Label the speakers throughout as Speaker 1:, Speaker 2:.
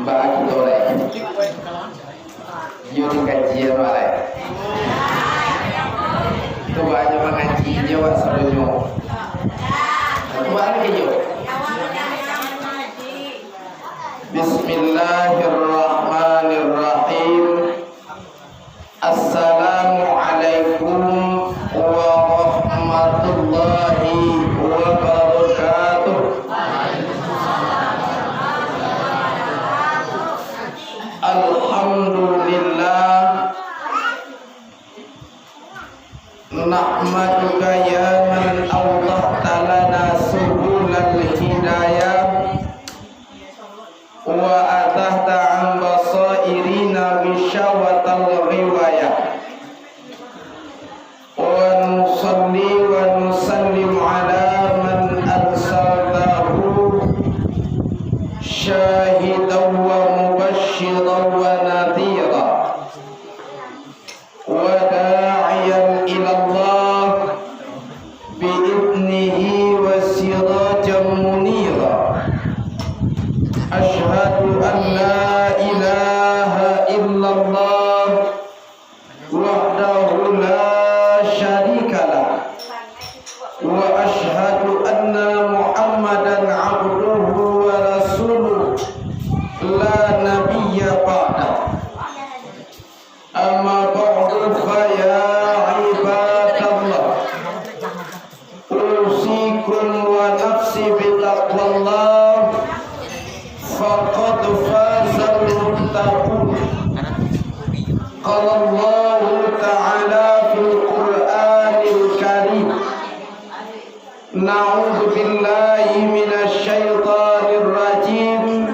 Speaker 1: bagi oleh yo kajian oleh itu banyak mengaji Jawa sebelumnya itu balik yo. Bismillahirrahmanirrahim. Assalamualaikum warahmatullahi wabarakatuh. Alhamdulillah, nahmaduka ya man awdahta lana subulal hidayah wa atahta an basairina wishawatal riwayah wa nusalli wa nusallim ala man arsaltahu syahidan wa mubashiran wa nadhira wa da'iyan ila Allah bi'idnihi wa sirajan munira. Asyhadu an la ilaha illallah wahdahu la syarikalah wa asyhadu anna Muhammadan abduhu wa rasuluh la nabiyya ba'dah. Amma ba'du fa ya ibadallah, usikum wa nafsi bitaqwallah faqad fazal muttaqun. Qala Allah ta'ala fil Qur'anil Karim, na'udzu billahi minasy syaithanir rajim.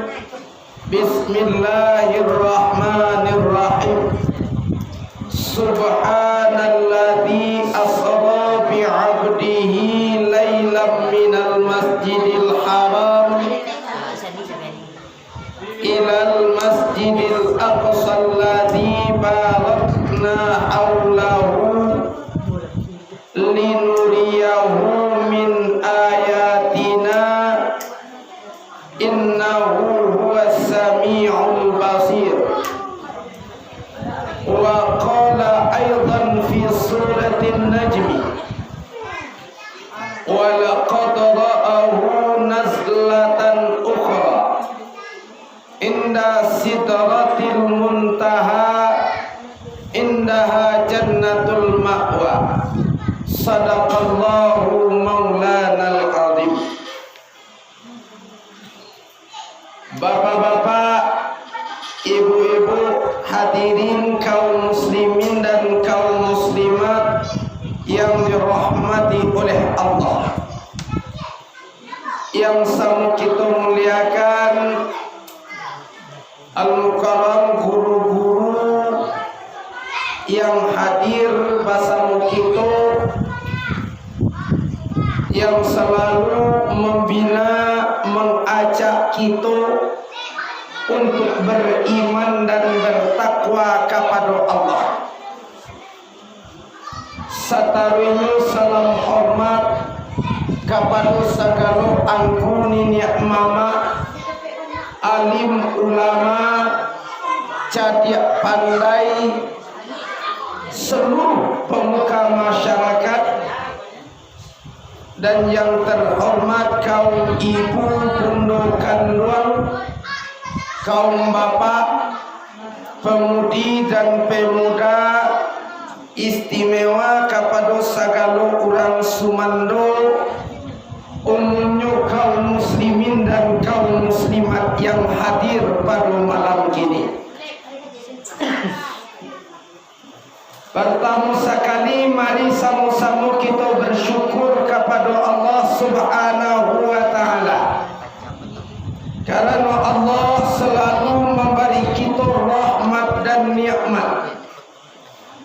Speaker 1: Bismillahirrahmanirrahim. Subhanalladzi asra bi 'abdihi lailan minal masjidil haram ilal masjidil aqsa alladzi barakna haulahu linuriyahu min ayatina innahu huwas sami'ul basir. Wa qala aidan fi suratin najmi wa laqad ra'ahu nazlatan ukhra inda sidratil muntaha indaha jannatul ma'wa. Sadaqallahu maulanal azim. Bapak-bapak, ibu-ibu, hadirin kaum muslimin dan kaum muslimat yang dirahmati oleh Allah, yang sama kita muliakan, al-mukarram guru-guru yang hadir bersama kita, yang selalu membina, mengajak kita untuk beriman dan bertakwa kepada Allah. Satarinyo salam hormat kepada segala angguni niat mama, alim ulama, cerdik pandai, seluruh pemuka masyarakat, dan yang terhormat kaum ibu, bunda kandung, kaum bapak, pemudi dan pemuda, istimewa kepada segala orang Sumando, umumnya kaum muslimin dan kaum muslimat yang hadir pada malam ini. Pertama sekali, mari sama-sama kita bersyukur kepada Allah Subhanahu wa Ta'ala, karena Allah selalu memberi kita rahmat dan nikmat.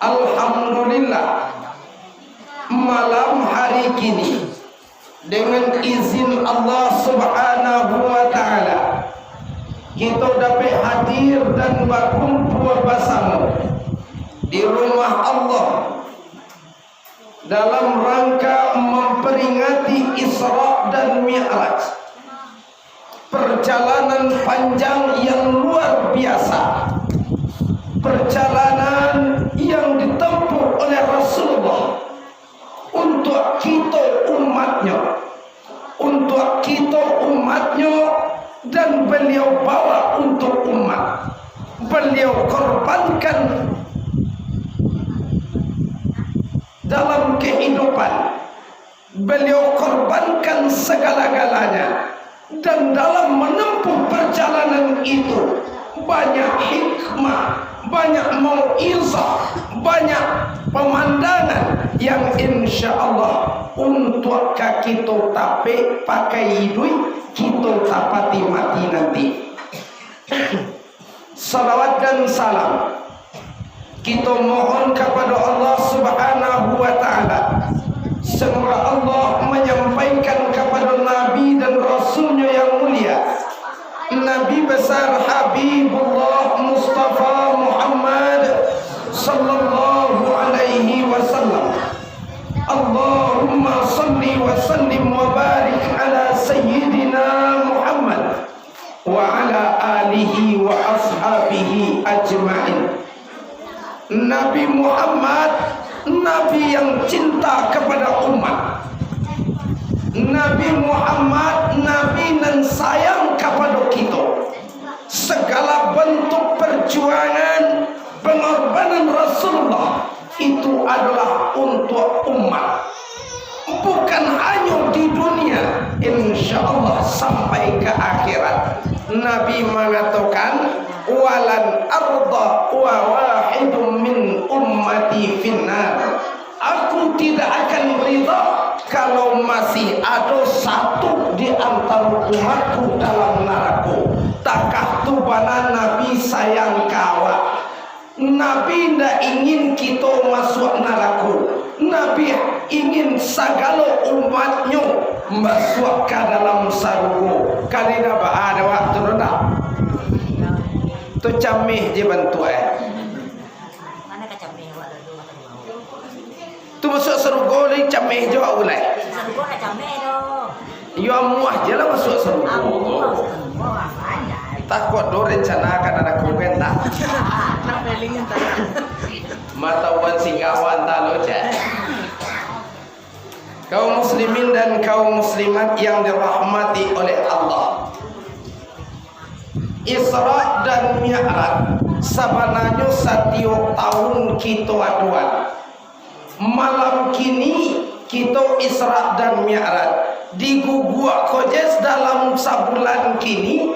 Speaker 1: Alhamdulillah, malam hari kini dengan izin Allah Subhanahu wa Ta'ala kita dapat hadir dan berkumpul bersama di rumah Allah dalam rangka memperingati Isra dan Mi'raj. perjalanan panjang yang luar biasa, perjalanan yang ditempuh oleh Rasulullah untuk kita umatnya, dan beliau bawa untuk umat. Beliau korbankan dalam kehidupan, beliau korbankan segala-galanya, dan dalam menempuh perjalanan itu banyak hikmah, banyak mau'izah, banyak pemandangan yang insya Allah untuk kita tapi pakai duit kita tapati mati nanti. Salawat dan salam kita mohon kepada Allah Subhanahu wa ta'ala, semoga Allah menyampaikan kepada Nabi dan Rasulnya yang mulia, Nabi besar Habibullah Mustafa Muhammad sallallahu alaihi wasallam. Allahumma salli wa sallim wa barik ala sayyidina Muhammad wa ala alihi wa ashabihi ajma'in. Nabi Muhammad, Nabi yang cinta kepada umat. Nabi Muhammad, Nabi yang sayang kepada kita. Segala bentuk perjuangan, pengorbanan Rasulullah itu adalah untuk umat, bukan hanya di dunia, insya Allah sampai ke akhirat. Nabi mengatakan, walan arda wa wahidun min ummati finnar. Aku tidak akan ridha kalau masih ada satu di antara umatku dalam neraka. Takah tu bana Nabi sayang kawa. Nabi tidak ingin kita masuk neraka. Nabi ingin segala umatnya masuk ke dalam surga. Kali dah ada waktu rendah. Tu camih je bantu
Speaker 2: Mana ka camih awak tu makan mau.
Speaker 1: Tu masuk surga ni camih je awak ulai.
Speaker 2: Surga nak camih doh.
Speaker 1: Yo muah je lah masuk surga. Takut do rencanakan ada komen tak?
Speaker 2: Nak belingan tak?
Speaker 1: Mata wan singawan tak lo je. Kaum muslimin dan kaum muslimat yang dirahmati oleh Allah, Isra dan Mi'raj sebenarnya setiap tahun kita aduan. Malam kini kita Isra dan Mi'raj di Guguk Kojes dalam sebulan kini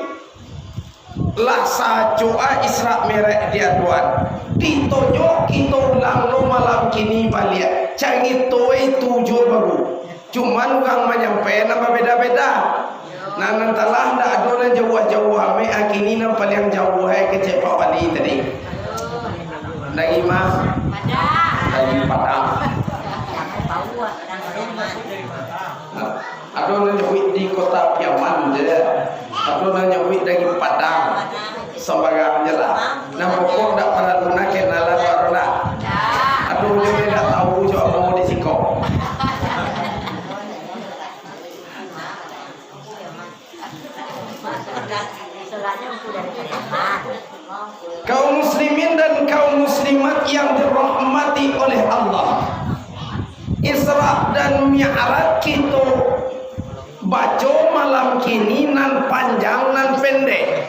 Speaker 1: lah sacoa Isra Mi'raj diaduan. Ditonyo kita ulang lo malam kini balik. Canggih toy 7 baru. Cuman orang menyampai nama beda-beda. Nah nantalah ndak ada orang jauh-jauh ame akini nam paling jauh hai ke Cepak Bali tadi. Dari mana? Dari Padang. Ada orang nyebut di kota Piaman je. Ada orang nyebut dari Padang. Sembarang je lah. Nah pokok ndak pada guna kenalan baru lah. Ada orang yang tak tahu jo mau di Sikok. Kaum muslimin dan kaum muslimat yang dirahmati oleh Allah, Isra dan Mi'raj kita baca malam kini nan panjang nan pendek.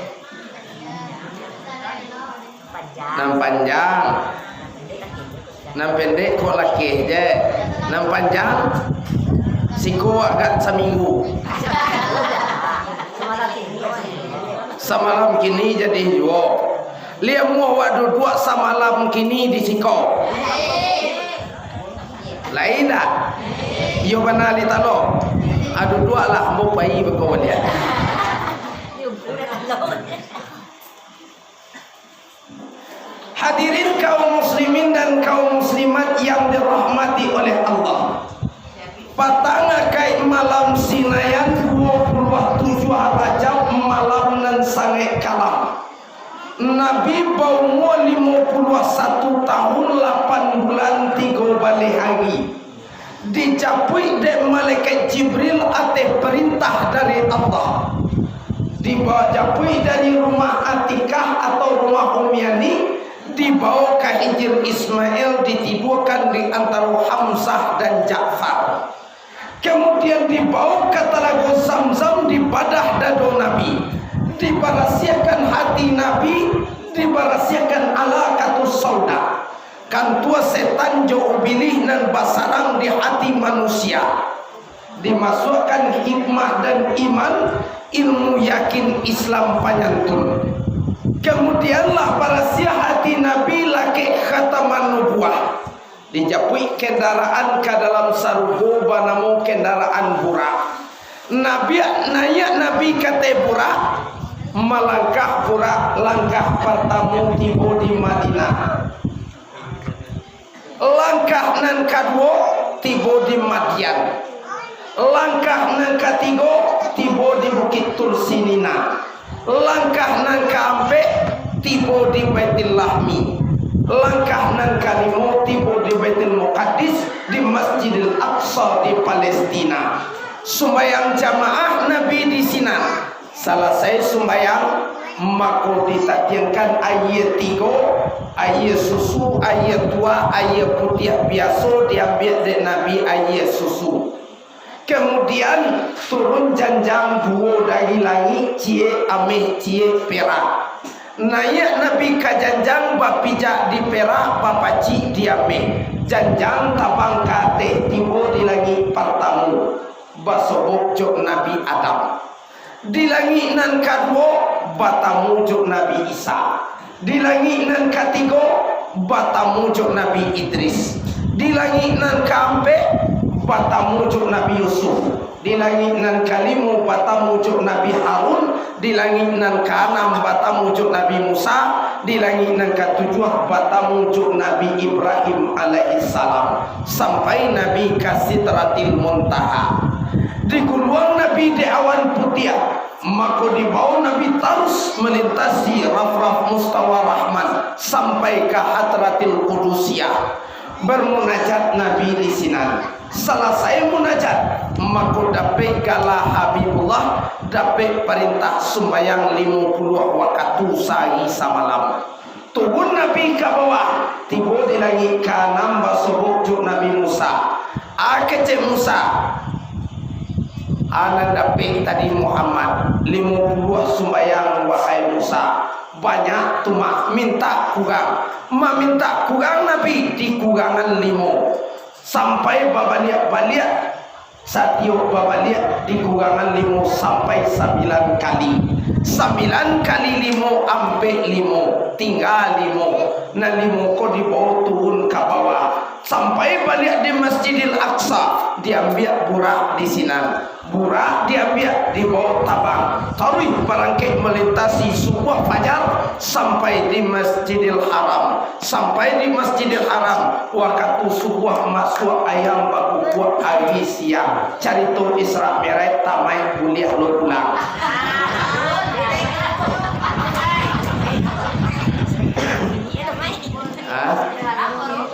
Speaker 1: Nan panjang, nan pendek kok laki je. Nan panjang siko agak seminggu. Semalam kini jadi yo. Lia muah wadu dua semalam kini di Siko. Lain dah. Yo banali talo. Adu dua lah mau pai berkawan dia. Hadirin kaum muslimin dan kaum muslimat yang dirahmati oleh Allah. Patanga kai malam sinayan 27 Rajab malam nan sange kalam. Nabi bau 51 tahun 8 bulan 3 balik hari. Dijapui de malaikat Jibril atas perintah dari Allah. dibawa japui dari rumah Atikah atau rumah Umyani, dibawa ke Hijr Ismail, ditidurkan di antara Hamzah dan Ja'far. Kemudian dibawa ke Telaga Zamzam, dibadah dado Nabi, dibarasiakan hati Nabi, dibarasiakan alaqatus sauda. Kan tua setan jo bilih nan basarang di hati manusia, dimasukkan hikmah dan iman, ilmu yakin Islam panyantun. Kemudianlah barasia hati Nabi laki khataman nubuah, dijapui kendaraan ke dalam sarugo banamu kendaraan burak. Nabi naya Nabi kata burak, melangkah burak langkah pertama tiba di Madinah, langkah nan kedua tiba di Madian, langkah nan ketiga tiba di Bukit Tursinina, langkah nan keempat tiba di Baitul Lahmi, langkah nan kelima tiba di Baitul Muqaddis, di Masjidil Aqsa di Palestina. Sembahyang jamaah Nabi di Sinan. Selesai sembahyang maka ditatiangkan ayat 3, ayat susu, ayat 2, ayat putih biasa diambil dari Nabi ayat susu. Kemudian turun janjang 2 dari langit, cie ameh cie perak. Naik Nabi ke janjang bapijak di perak, bapaci di ameh. Janjang tabang kate tiba di langit pertama, basobok jok Nabi Adam. Di langit nan kedua batamu jok Nabi Isa. Di langit nan ketiga batamu jok Nabi Idris. Di langit nan keempat batamu jok Nabi Yusuf. Di langit nan kelima batamu jok Nabi Harun. Di langit nan keenam batamu jok Nabi Musa. Di langit nan ketujuh batamu jok Nabi Ibrahim alaihissalam, sampai Nabi ke Sidratil Muntaha. Di guluang Nabi di awan putih, maka di bawah Nabi terus melintasi raf-raf mustawa rahman sampai ke Hadratil Qudusiyah. Bermunajat Nabi di Sinan. Selesai munajat, maka dapat kala Habibullah dapat perintah sembahyang 50 waktu sehari semalam. Turun Nabi ke bawah, tiba di langit kanan basobok Nabi Musa. Akece Musa, anak dapat tadi Muhammad 50 sembahyang wahai Musa. Banyak tumak minta kurang, minta kurang Nabi di kurangan 5. Sampai babaliak satio babaliak di kurangan 5 sampai 9 kali. 9 kali 5 ampe 5 tinggal 5. Nah 5 ko dibawa turun ke bawah sampai balik di Masjidil Aqsa, diambil burak di Sinan. Burak diambil di bawah tabang, taruh barangkali melintasi subuh fajar sampai di Masjidil Haram. Sampai di Masjidil Haram waktu subuh masuk ayam baku buat hari siang. Cari tu Isra Mi'raj tamai kuliah lo pulang.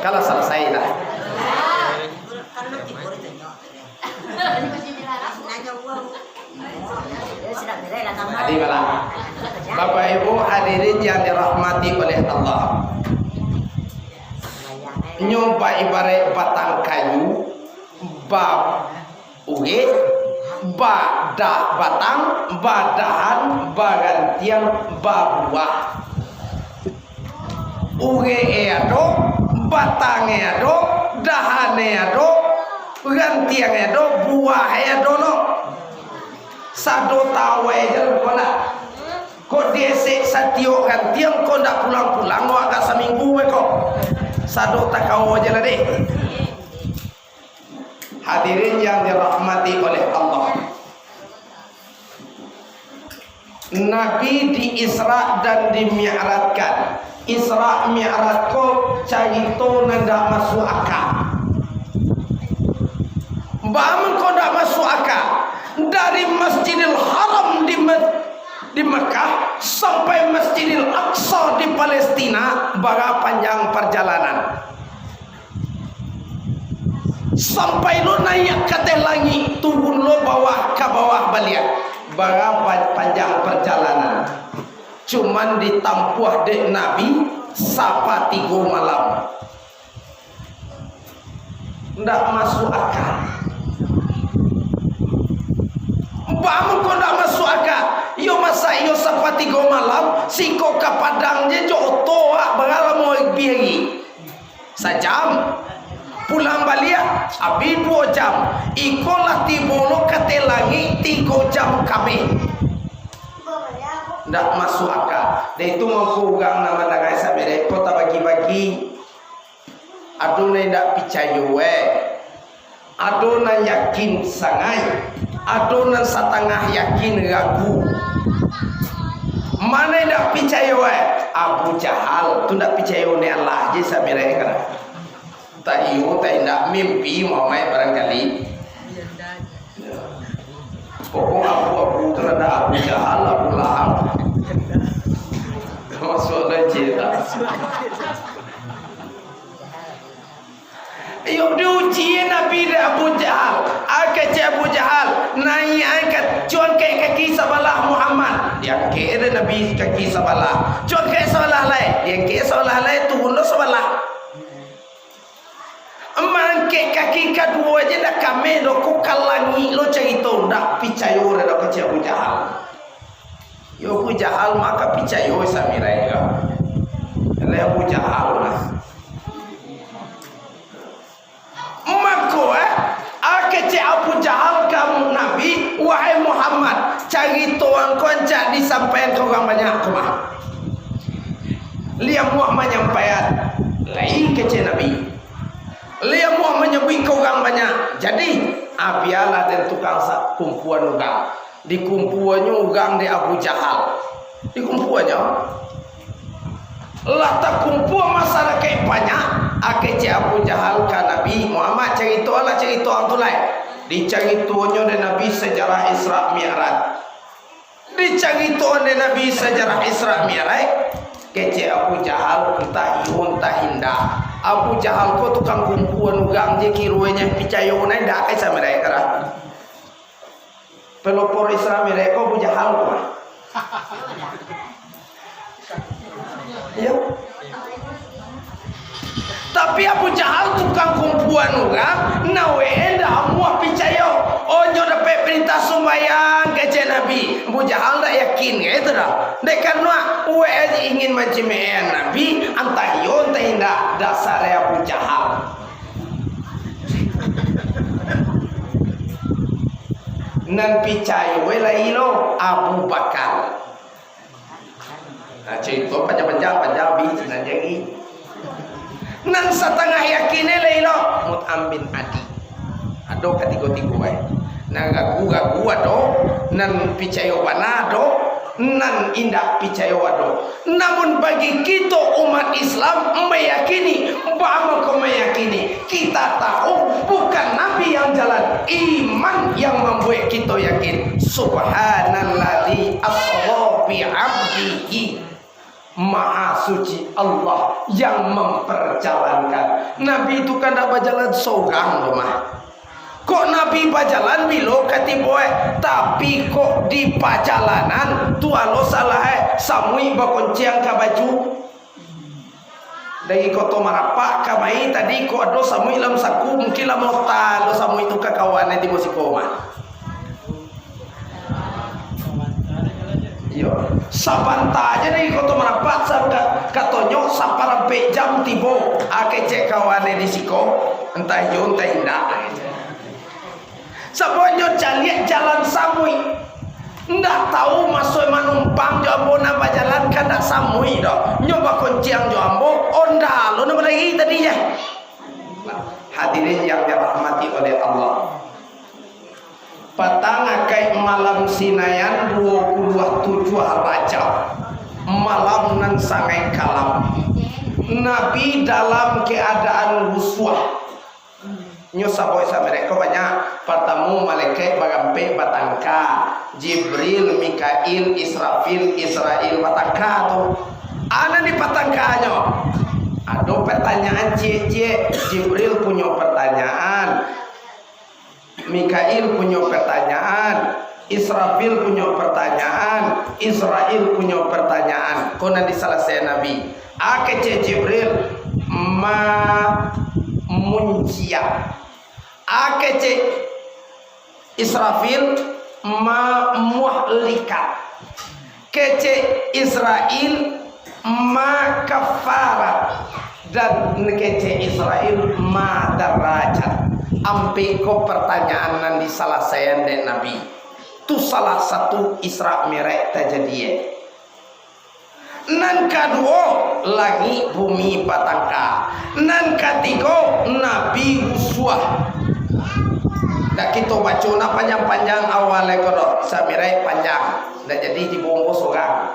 Speaker 1: Kalau selesai dah. Adik malam. Bapak Ibu hadirin yang dirahmati oleh Allah. Nyoba ibarat batang kayu, bab uge, badah batang, badahan, bagantian, babuah. Uge ado, batang ado, dahan ado, gantian ado, buah ado no. Sado tawe jalan kola. Kok desek satio gantian kok ndak pulang-pulang lo agak seminggu kok. Sado tak kau jalan deh. Hadirin yang dirahmati oleh Allah. Nabi di Isra dan di Mi'rajkan. Isra Mi'raj ko cerita ndak masuk akal. Bamun ko ndak masuk akal. Dari Masjidil Haram di Mekah sampai Masjidil Aqsa di Palestina, berapa panjang perjalanan? Sampai lo naik ke langit, turun lo bawah ke bawah balik. berapa panjang perjalanan. Cuman ditampuh dek Nabi sapa 3 malam. Ndak masuk akal. Bangun kau ndak masuk akal. Yo masa yo sapa 3 malam, siko ke padangnya jo toa berala mau biari. Sejam. Pulang balik abi 2 jam. Iko lah tibolo katelangi 3 jam kami. Ndak masuk akal. Dan itu mampu ugang nama nangai sabere kota bagi-bagi. Adonai ndak percaya we. Adonai yakin sangai. Adonai setengah yakin ragu. Mana ndak percaya we? Abu Jahal tu ndak percaya ni Allah je sabere kan. Tak iyo tak ndak mimpi mau mai barangkali. Pokok abu-abu tu ada Abu Jahal, Abu Lahab. Masuk dah cerita. Yuk diuji Nabi dia Abu Jahal. Akak Abu Jahal naik angkat cuan kaki sebelah Muhammad. Yang ke Nabi kaki sebelah. Cuan kaki sebelah lain. Yang ke sebelah lain turun sebelah. Mangke kaki kedua je dah kami do ku kalangi lo cerita dak percaya ora dak percaya Abu Jahal. Yo Abu Jahal maka percaya samirai ka. Le Abu Jahal lah. Mako akece Abu Jahal kamu Nabi wahai Muhammad cari tuan konca disampaikan ke orang banyak kumah. Liam Muhammad menyampaikan lain kece Nabi. Liam mau menyebut ke orang banyak. Jadi biarlah dan tukang kumpulan orang. Di kumpulannya orang di Abu Jahal. Di kumpulannya lah tak kumpul masyarakat banyak. Akhirnya Abu Jahal ke Nabi Muhammad cerita lah cerita orang tu lain. Dicerituanya dan Nabi sejarah Isra Mi'raj. Dicerituan dan Nabi sejarah Isra Mi'raj. Kece Abu Jahal entah iun entah hindah. Abu Jahal ko tukang kumpulan ugang je kiruenya percaya unai dak ai sama mereka. Pelopor Islam mereka Abu Jahal ko. Ya. Tapi Abu Jahal tukang kumpulan ugang nawe enda amua percaya. Onyo dapat perintah sembahyang ke Nabi. Abu Jahal tak yakin gitu dah. Dek karena we ingin mencemehan Nabi antah yo entah indah dasar Abu Jahal. Nan percaya we lailo Abu Bakar. Nah cerita panjang-panjang bis nan jadi. Nan setengah yakinnya lailo Mut'am bin Adi. Ado ketiga-tiga we. Nan gagu-gagu ado, nan percaya wana ado, nan indah percaya ado. Namun bagi kita umat Islam meyakini, bahwa kau meyakini, kita tahu bukan Nabi yang jalan, iman yang membuat kita yakin. Subhanalladzi asra bi 'abdihi. Maha suci Allah yang memperjalankan. Nabi itu kan tak berjalan seorang rumah. Kok Nabi berjalan bilo katiboy, tapi kok di perjalanan tualo salah samui bakonciang ka baju. Dari koto marapak kamai tadi kok ado samui lam saku mungkin lam mota lo samui itu kakawane di musikoma. Yo, sabanta aja dari koto marapak sabda katonyo saparampe jam tibo ake cek kawane di siko entah yo entah indah. Sabonyo caliak jalan samui. Ndak tahu masuk manumpang jambo napa jalan kan ndak samui dah. Nyoba konciang jambo onda lo nama lagi tadinya. Hadirin yang dirahmati oleh Allah. Petang akai malam sinayan 27 Rajab. Malam nan sangai kalam. Nabi dalam keadaan rusuh. Nyosaboy sa mereka banyak pertemu malaikat bagampe batangka Jibril, Mikail, Israfil, Israel batangka tu ana di patangkanya ada pertanyaan cie Jibril punya pertanyaan, Mikail punya pertanyaan, Israfil punya pertanyaan, Israel punya pertanyaan. Kona diselesai Nabi. Akece Jibril ma muncia. Akece Israfil ma muhlika. Kece Israel ma kafara. Dan kece Israel ma darajat. Ampe ko pertanyaan nan diselesaian den Nabi. Tu salah satu Isra Mi'raj terjadi. Nan kedua langit bumi patangka. Nan ketiga Nabi uswah. Dak kita baca na panjang-panjang awalnya kodok Isra Mi'raj panjang. Dak jadi dibungkus orang.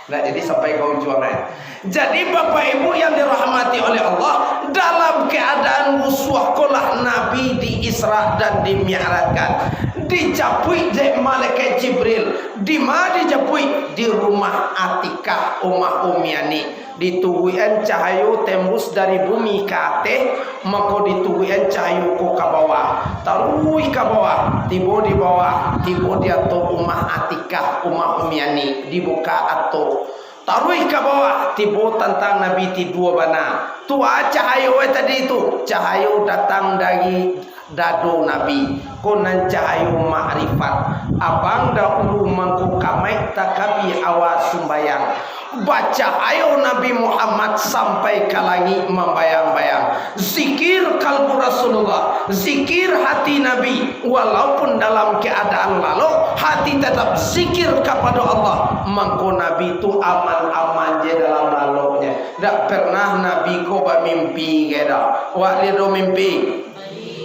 Speaker 1: Dak jadi sampai ke ujungnya. Jadi Bapak Ibu yang dirahmati oleh Allah, dalam keadaan uswah kolah Nabi di Isra dan di Mi'rajkan. Dijapui oleh malaikat Jibril. Di mana dijapui? Di rumah Atikah Ummah Umiani. Dituguhan cahaya tembus dari bumi ke atas, maka dituguhan cahaya ke bawah. Taruh ke bawah, tiba di bawah, tiba di atas Ummah Atikah Ummah Umiani. Dibuka atau taruh ke bawah, tiba tentang Nabi ti dua bana. Tua cahaya tadi itu, cahaya datang dari dado Nabi. Konan cahaya ma'rifat. Abang dahulu mangku kamai takabi awas sumbayang. Baca ayo Nabi Muhammad sampai ke langit membayang-bayang. Zikir kalbu Rasulullah, zikir hati Nabi. Walaupun dalam keadaan lalu, hati tetap zikir kepada Allah. Mangko Nabi itu aman-aman je dalam lalunya. Tak pernah Nabi ko bermimpi keda. Wak dia do mimpi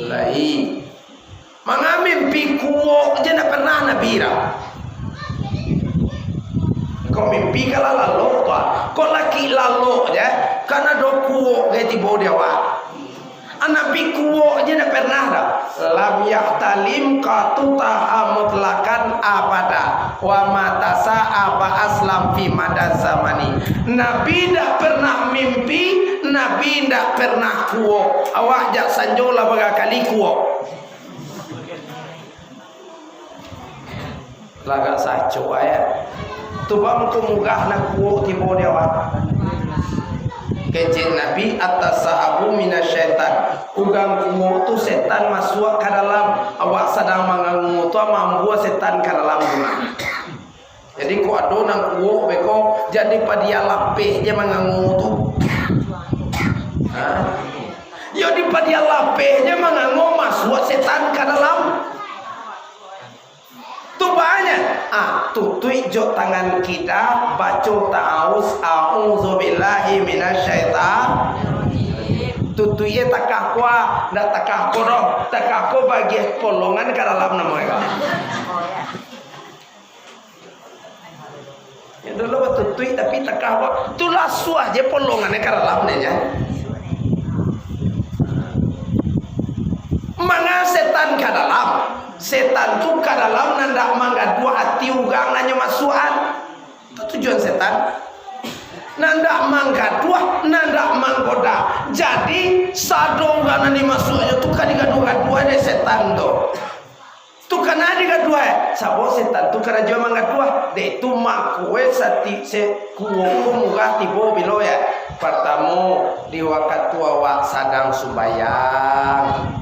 Speaker 1: lain. Manga mimpi kuo je tak pernah Nabi dah. Kau mimpi kalau lalu tu, kau laki lalu je, karena do kuo ke tibo dia wa. Anak kuo je nak pernah dah. Lam yahtalim katuta mutlakan abada, wa matasa apa aslam fi mada zamani. Nabi dah pernah mimpi, Nabi dah pernah kuo. Awak jak sanjola berkali kuo. Lagak saco ya. Tu bang ku mugah nak kuo tibo dia wa. Kecil Nabi atas sahabu minasyaitan. Ugang kuo tu setan masuk ke dalam. Awak sedang mengangu tu membuat setan ke dalam rumah. Jadi ku ado nang kuo beko jadi padia lapeh dia mengangu tu. Yo di padia lapeh dia mengangu masuk setan ke dalam. Tu banyak. Tutui jok tangan kita baca ta'awuz a'udzubillahi minasyaitan. Tutui takah kuah dak takah kodok takah ko bagi polongan ke dalam nama mereka. Ya dulu tutui tapi takah ko tulah suah je polongan ke dalam nya. Manga setan ke dalam. Setan tu ke dalam nanda mangga dua hati ugang nanya masukan. Itu tujuan setan. Nanda mangga dua, nanda manggoda. Jadi sado ugang nani masuknya tu kan dua ni setan tu. Tu kan ada dua. Sabo setan tu kan jual mangga dua. De tu makwe sati se kuo muga tibo bilo ya. Pertama di waktu tua wak sadang sumbayang.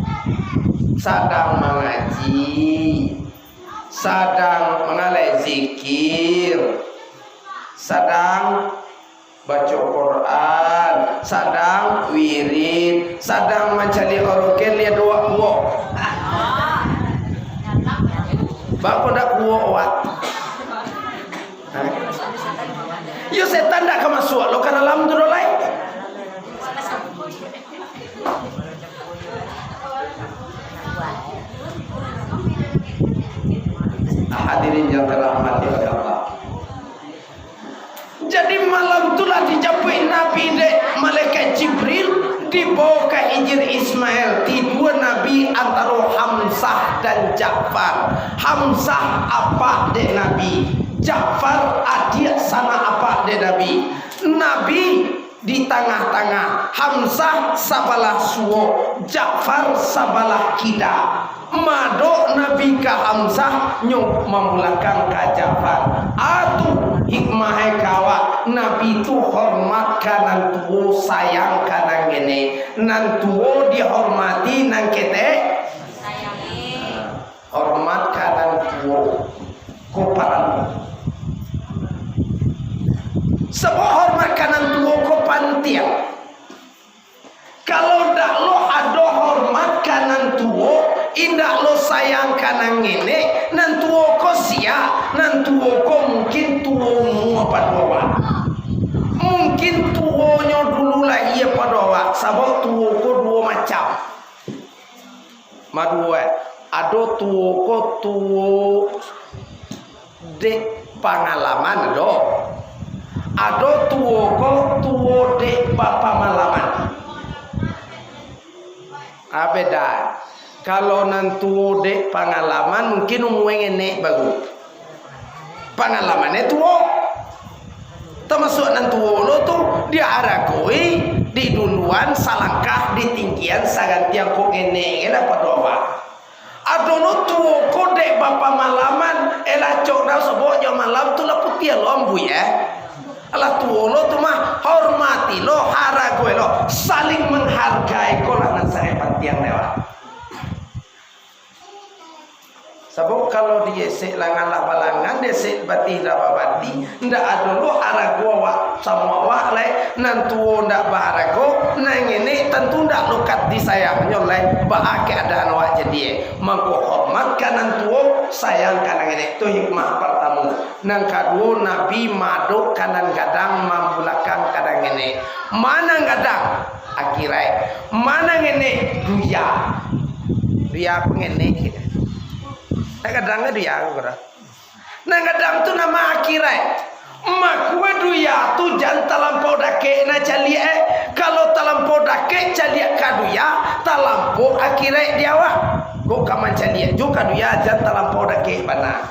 Speaker 1: Sedang mengaji, sedang mengalai zikir, sedang baca Quran, sedang wirid, sedang mencari orokel dia doa kuo. Bapa dak kuo wat. Yo setan dak kemasuk lo kan dalam tu dolai. Hadirin yang dirahmati oleh Allah. Jadi malam itulah dijemput Nabi dek malaikat Jibril dibawa ke Hijr Ismail. Dua Nabi antara Hamzah dan Ja'far. Hamzah apa dek Nabi, Ja'far adik sana apa dek Nabi. Nabi di tengah-tengah, Hamzah sabalah suwo, Ja'far sabalah kida. Madok Nabi ka Hamzah nyok memulakang kajaban. Atu hikmah kawa Nabi tu hormat kanan tuo sayang kanan gene. Nan tuo dihormati nang kete hormat kanan tuo koparan. Sebab hormat kanan tuo kopantiang. Kalau dak lo ada hormat kanan tuo, indak lo sayang kanan ngene, nan tuo ko sia, nan tuo ko mungkin tuo mu apa doa. Mungkin tuonyo dulu lah iya padoa, sabab tuo ko dua macam. Madua, ada tuo ko tuo dek pengalaman do. Ada tuo ko tuo dek bapa malaman. Beda. Kalau nantu dek pengalaman mungkin umumnya nek bagus. Pengalamannya tuo. Termasuk nantu lo tuh dia arakoi di duluan salangkah di tinggian sagantiang kok ene apa doa. Adono tuo ko dek bapa malaman elacok dah sebok jam malam tu lah putih lo ambu ya. Alah tuo lo tu mah hormati lo, haragoy lo, saling menghargai ko lah nan saya pantiang lewat. Sebab kalau dia sek langan lah balangan, dia sek bati dah babati, ndak ada lo harago wak sama wak le, nan tuo ndak baharago, nang ini tentu ndak lukat disayang nyoleh, ba keadaan wak jadi, mangko hormat kanan tuo, sayang kanan ini, tu hikmah pertama. Nang kedua Nabi maduk kanan gadang mambulakan kadang ini. Mana gadang? Akhirat. Mana ini? Duya. Duya pengene. Nang gadang duya aku kira. Nang gadang tu nama akhirat. Makwa duya tu jangan talampau dake na cali kalau talampau dake cali kaduya talampau akhirat dia wah. Go kaman cali juga duya jangan talampau dake bana.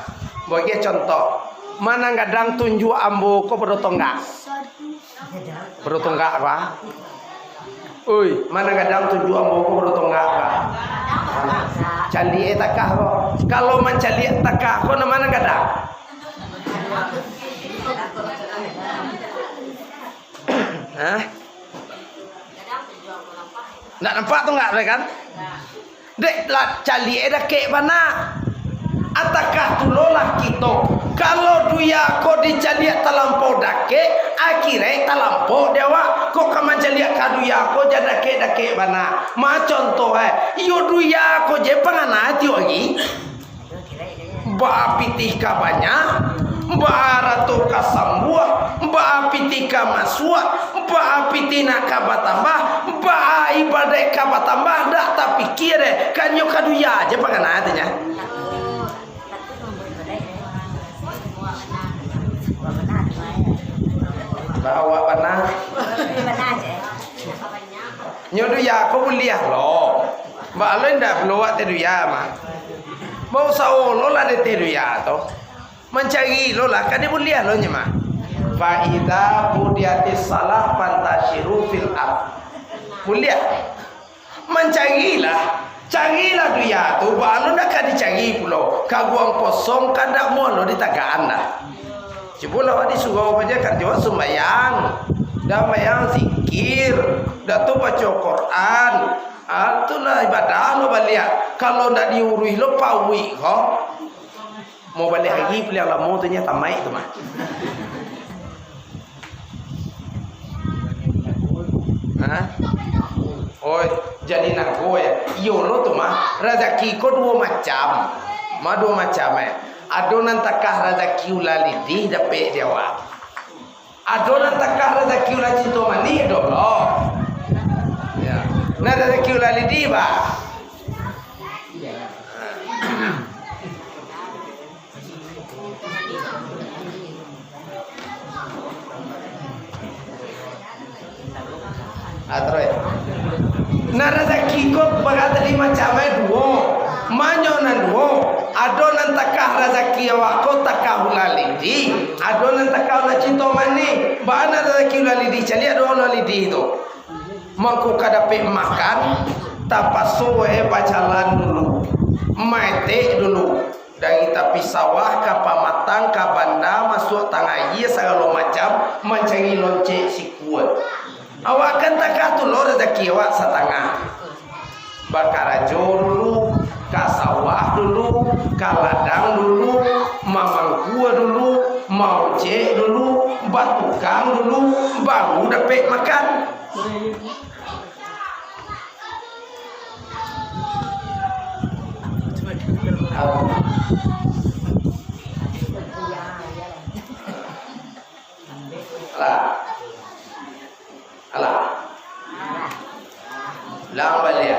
Speaker 1: Bagi contoh. Mana gadang tunjuk ambo ko berotonggak. Berotonggak apa? Oi, mana gadang tunjuk ambo ko berotonggak apa? Cali takah ko. Kalau mencali takah ko na mana gadang? Hah? Nggak nampak tu nggak kan? Dek lah cali eda ke mana? Atakah tu lolah kita? Kalau duya ko dicaliak talampau dake, akhirnya talampau dewa. Ko kaman caliak kaduya ko jadake dake bana. Ma contoh yo duya ko je panganati lagi. Ba pitika banyak, ba ratu kasambua, ba pitika masua, ba pitina kabatambah, ba ibadah kabatambah dak tapi kire kanyo kaduya je panganatinya. Bawa panah. Nyodo ya ko buliah lo. Mbak lo ndak belawat tedu ya mah. Mau sao lo lah de tedu ya to. Mencari lo lah kan buliah lo nyema. Fa idza budiatis salah fantashiru fil ard. Buliah. Mencarilah. Carilah dia tu, baru nak kadi cari pulau. Kaguang kosong kada mau lo di tagaan dah. Coba lah di surau aja kan jawab sembayang, dah bayang zikir, dah tu baca Quran. Itulah ibadah lo balik. Kalau ndak diurui lo pawi kok. Mau balik lagi beli lah mau tu nya tamai tu mah. Hah? Oh, jadi nak gue yo lo tu mah rezeki ko dua macam. Ma dua macam Adonan takah rezeki ulali di dapat jawab. Adonan takah rezeki ulali cinta mani dolo. Ya. Nah rezeki ulali di ba. Atroy. Nah rezeki ko bagat di macam dua. Manyonan dua. Adonan takah rezeki awak ko takah ulali di. Adonan takah na cinta mani. Bana rezeki ulali di cali ado ulali di itu. Mangko kadape makan tapaso bacalan dulu. Mete dulu dari tepi sawah ke pamatang ke banda masuk tangga iya segala macam mencari lonceng si kuat. Awak kan tak tu lo rezeki awak setengah. Bakarajo dulu, ke sawah dulu, ke ladang dulu, mamangkua dulu, mau cek dulu, batukang dulu, baru dapat makan. Alah. Lang balik.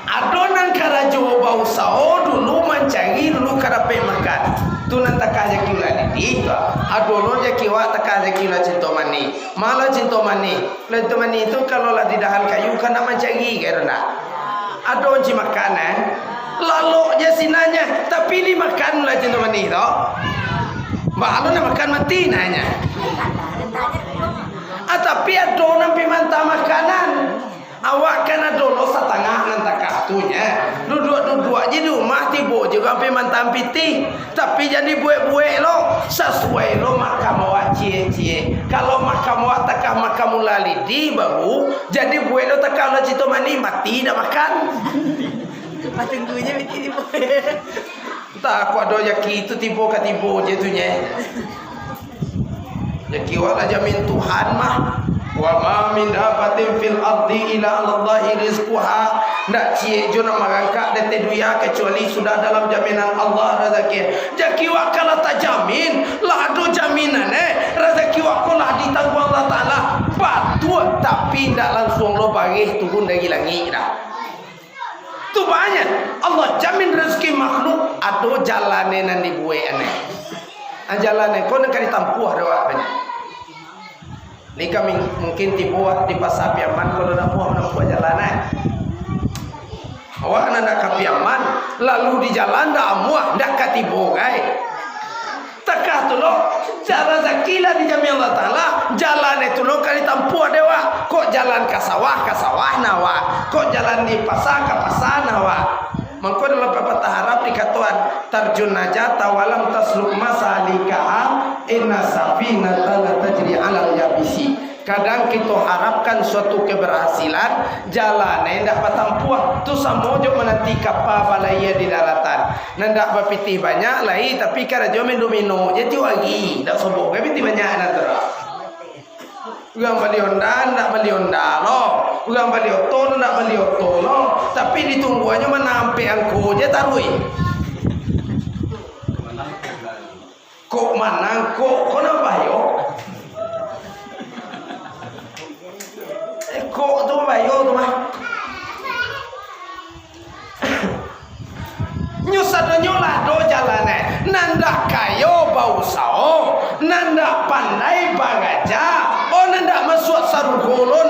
Speaker 1: Adonan karajo bau sao dulu mencari dulu karape makan. Tu nan takah jaki la di. Adono jaki wa takah jaki la cinta mani. Malah cinta mani. Cinta mani itu kalau la di dahan kayu kan nak mencari karena. Adon ci makanan. Lalu je sinanya tapi ni makan la cinta mani tu. Baru nak makan mati nanya. Tapi adonan pimanta makanan. Awak kan adono setengah nanti kartunya. Duduk aja di rumah tiba juga pimanta piti. Tapi jadi buat lo sesuai lo makam awak cie. Kalau makam awak takah makam lali di baru jadi buat lo takah lo cito mani mati dah makan.
Speaker 2: Tunggunya bikin ibu.
Speaker 1: Tak aku ada yaki itu tiba je tunya. Yaki wala jamin Tuhan mah. Wa ma min dabatin fil ardi ila Allahi rizquha. Ndak cie jo nak mangangkat dete duya kecuali sudah dalam jaminan Allah rezeki. Jaki wa kala tak jamin, lah ado jaminan rezeki wa kala ditanggung Allah Taala. Patut tapi ndak langsung lo bagi turun dari langit dah. Tu banyak Allah jamin rezeki makhluk ado jalane nan dibuat aneh. Jalane kau nak ditampuh ada banyak. Ni kami mungkin tiba di pasar Piaman kalau nak buat jalanan. Awak nak kapiaman lalu di jalan dah muah dak katibo gai. Takah tu lo cara zakilah di jami Allah Taala jalan itu lo kali tampuh dewa. Kok jalan ke sawah nawa. Kok jalan di pasar ke pasar nawa. Mangko dalam pepatah Arab dikatakan tarjun najat tawalam tasluk masalikaha inna safinata la tajri 'alal yabisi. Kadang kita harapkan suatu keberhasilan jalan ndak patampuah tu samojo menanti kapal balaya di daratan. Ndak bapitih banyak lai tapi karajo mendo jadi wagi ndak sobo bapitih banyak nandra. Ugang bali onda ndak bali onda lo. Ugang bali oto ndak bali oto lo. Tapi ditungguannya menampe angko je tarui. Kok manang kok napa yo? Kok tu bayo tu mah. Nyusah nyolah do jalanan. Nanda kayo bau sao. Nanda pandai bagaja. Oh nanda masuk sarugolo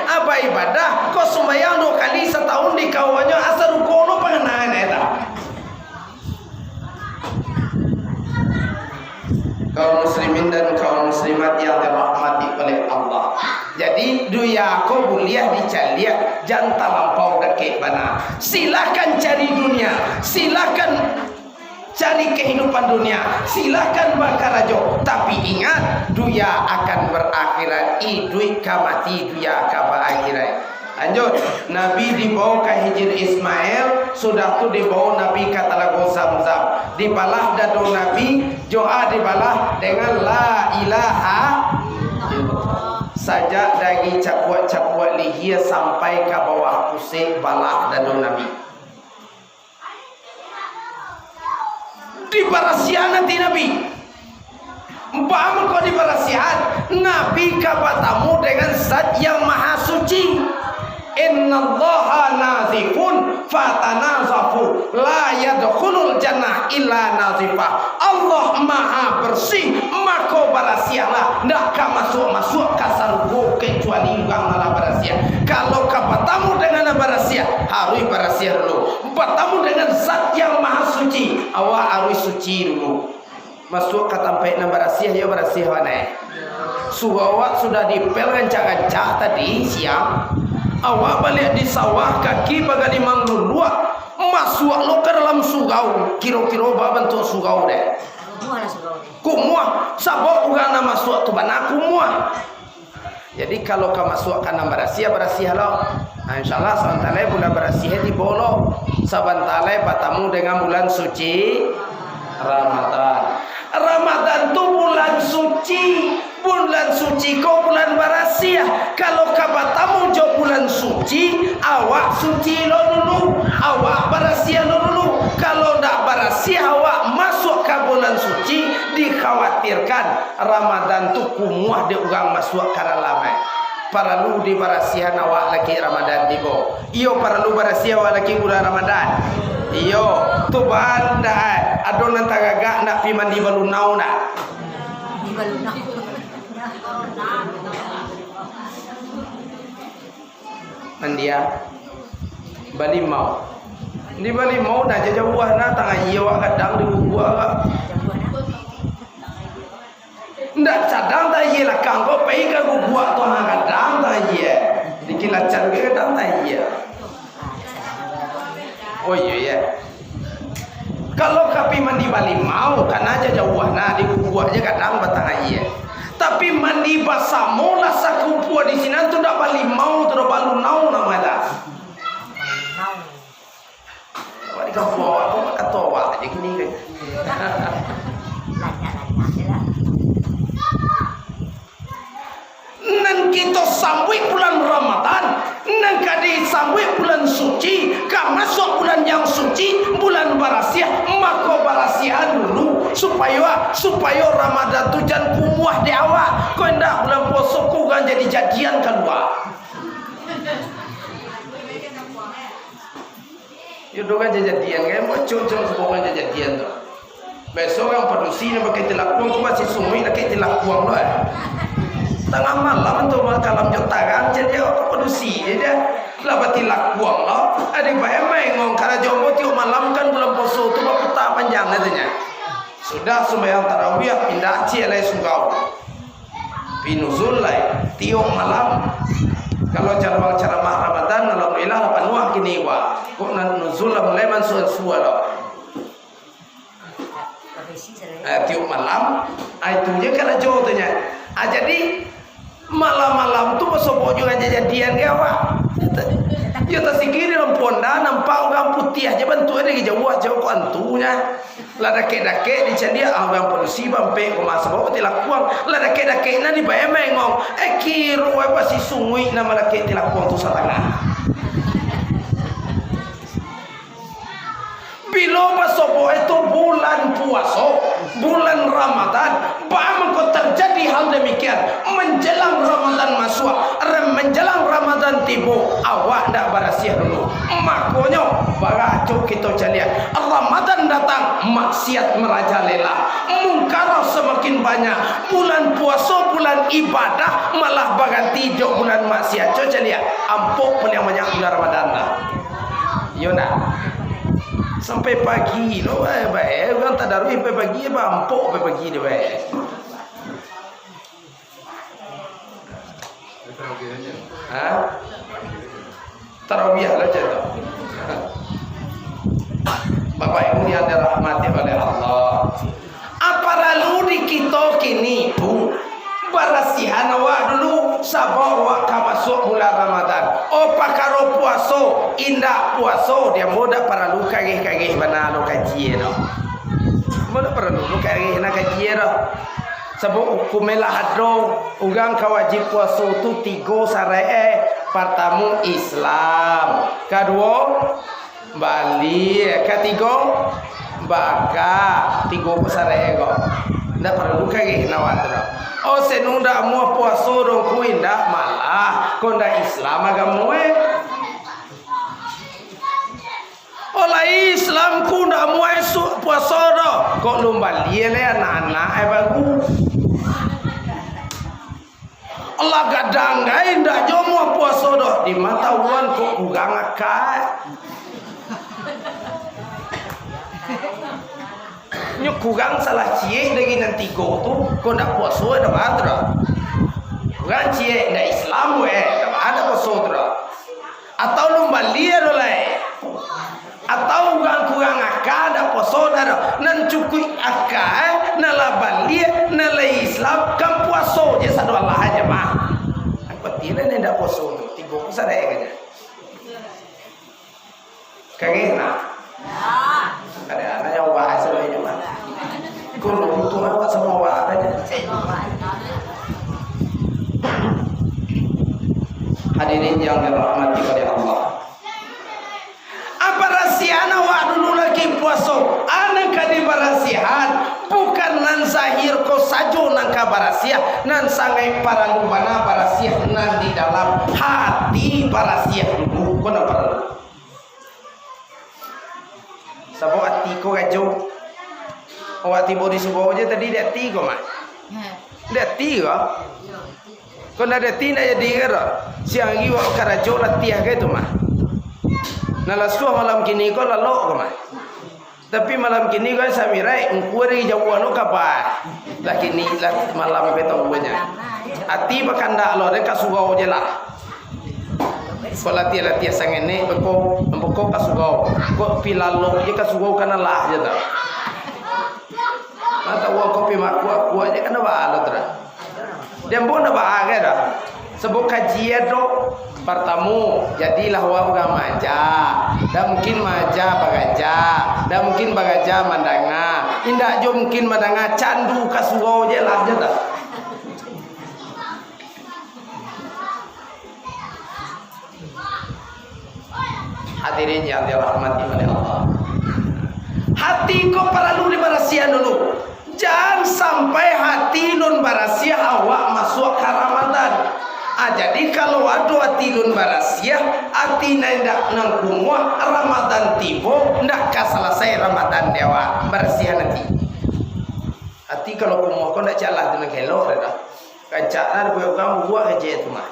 Speaker 1: apa ibadah. Kau sembahyang 2 kali setahun di kawannya asarugolo pengenalan tak. Kaum muslimin dan kaum muslimat yang dirahmati oleh Allah. Jadi dunia kau boleh dicaliak jangan terlampau dekat mana. Silakan cari dunia, silakan cari kehidupan dunia, silakan bakarajo. Tapi ingat dunia akan berakhirat. Duit kamati dunia kaba akhirat. Lanjut, Nabi dibawa ke Hijr Ismail, sudah tu dibawa Nabi ke Talago Zamzam. Dibalah dadu Nabi, doa dibalah dengan la ilaha saja dari capuat-capuat lihia sampai ke bawah pusing balah dadu Nabi. Di barasian nanti Nabi. Mbak kau di barasian Nabi kabatamu dengan zat yang maha suci. Innallaha nazifun fatanazafu la yadkhulul jannah illa nazifah. Allah maha bersih maka barasialah ndak ka masuk ke surga kecuali orang malah barasia. Kalau kabatamu dengan barasia harus barasia dulu. Batamu dengan zat yang maha suci awak harus suci dulu. Masuk ke tempat na barasia ya barasia mana? Awak sudah dipel rancak-rancak tadi siang. Awak balik di sawah kaki bagai di mangluluak masuk lo ke dalam surau, kira-kira bentuk surau deh.
Speaker 2: Semua lah surau ni.
Speaker 1: Kumua, sabok ugana masuk tu bana kumua. Jadi kalau kau masuk kana berasiah lo. Nah, insyaallah sebentar bulan berasiah di bolo. Sebentar bertemu dengan bulan suci Ramadan. Ramadan tu bulan suci. Bulan suci kau bulan berasiah. Kalau kau bertemu jo bulan suci, awak suci lo dulu, awak berasiah lo dulu. Kalau ndak berasiah awak masuk ke bulan suci, dikhawatirkan Ramadan tu kumuah de urang masuk kana lamai. Perlu di berasihan awak lagi Ramadan tibo. Iyo perlu berasiah awak lagi bulan Ramadan. Iyo tu banda adon tagaga nak pi mandi balunau nak.
Speaker 2: Di balunau.
Speaker 1: Mandia Bali mau di Bali mau dah jauh na tangan iya wak kadang di gua ndak cadang tak iya lah kang kau pergi ke gua tu hang kadang tak iya dikilacan ke kadang tak iya. Oh iya. Kalau kapi mandi Bali mau kan aja jauh na di gua aja kadang batang iya. Tapi mandi basah mola sakupua di sini tu dak Bali mau tu dak balunau nama dah. Wadi kau aku kata awak aja gini kan. Nan kita sambut bulan Ramadan, nan kadi sambut bulan suci, ka masuk bulan yang suci, bulan berasiah, maka berasiah dulu supaya Ramadan tu jangan kumuah di awak. Kau ndak bulan puasa ku kan jadi jadian keluar. Itu kan jadian kan, macam sebuah jadian tu. Besok yang produksi ni pakai telakung tu masih sumui nak pakai telakung lah. Tengah malam tu kalam jotakan jadi apa produksi dia labati lakuang lo ada bayar main ngong karena jombo tiup malam kan bulan puasa tu berputar panjang katanya. Sudah sembahyang tarawih pindah cielai sungkau pinuzul lai tiup malam. Kalau ceramah Ramadan alhamdulillah lapan nuah kini wa kok nan nuzul mulai mansuh suwa lo tiup malam itu je karena jauh tanya jadi malam-malam tu bersobok juga jadian ke awak. Ya tak sikiri lamponda nampak orang putih aja bantu ada ke jauh ko antunya. La dake-dake dicandia orang polisi bampe ko masabok tilakuang. La dake-dake na di bae mengong. Kiru we pasi sungui nama lake tilakuang tu satangah. Bila bersobok itu bulan puasa, bulan Ramadan, bagaimana kau terjadi hal demikian? Menjelang Ramadan masuk, menjelang Ramadan tiba, awak dah berasiah dulu. Makanya, bagacu kita calian. Ramadan datang, maksiat merajalela, mungkar semakin banyak. Bulan puasa, bulan ibadah, malah berganti jauh bulan maksiat. Coba calian, ampuk pun yang banyak bulan Ramadan dah. Yona. Sampai pagi lo baik orang tadarus sampai pagi bampuk sampai pagi dia baik. Tarawih lah cerita. Bapak Ibu yang dirahmati oleh Allah. Apa lalu di kita kini bu berasihan awak dulu sabar awak masuk bulan Ramadan. Oh pakaro puaso indah puaso dia muda para lu kagih bana lu kaji no. Muda para lu kagih na kaji no. Sebab hukumela hadro ugang kawajib puaso tu 3 syariah. Pertama Islam, kedua Bali, ketiga baka 3 syariah go. Ndak perlu kagih nawat no. Oh senunda mua puasa dong ku indah malah konda Islam agama olah Islam ku ndak mua puasa dong kok lomba liele anak-anak bagu Allah gadang gai ndak jo mua puasa dong di mata uan kok kurang akal kurang salah cie lagi nanti go tu kau nak puasa ada badra kurang cie nak Islam ada puasa dra atau lomba liar oleh Atau kurang akal dak poso dah nan cukui akal nala balia nala Islam kan puaso je sadu Allah aja mah. Apa tila ni dak poso tu tiba ku sadai aja. Kagena. Ada yang wah sebenarnya mah. Kulo tu apa semua wah aja. Hadirin yang dirahmati oleh Allah. Apa rahsiana wa dulu lagi puaso? Anak kadi barasihan bukan nan zahir ko sajo nan kabarasiah nan sangai para lubana barasiah nan di dalam hati barasiah dulu kono perlu. Sabo hati ko gajo. Awak tiba di sebuah aja tadi dia tiga mah. Dia tiga. Kau nak ada tina jadi kera. Siang lagi wak karajo latihan ke tu mah. Nalasua malam kini kau lalok ke mah. Tapi malam kini kau samirai engkuari jauh anu kapal. Lah kini lah malam petong banyak. Ati bakanda lo dek kasugau je lah. Kau latihan sangat ni bekok kasugau. Kau pilalo je kasugau kana lah je tak. Mata wak kopi maku aja kana balo terus. Dia pun dah bahagia dah. Sebab kajian tu pertama jadilah orang maja. Dan mungkin maja bagaja. Dan mungkin bagaja mandanga. Indak jo mungkin mandanga candu kasugau je lah je tak. Hadirin yang dirahmati oleh Allah. Hati kau perlu dibersihan dulu. Jangan sampai hati nun barasiah awak masuk ke Ramadan. Jadi kalau ada hati nun barasiah, hati ndak nang kumua Ramadan tiba, ndak ka selesai Ramadan dewa barasiah nanti. Hati kalau kumua kau ndak jalan dengan kelok dah. Kancana de kamu buat aja itu mah.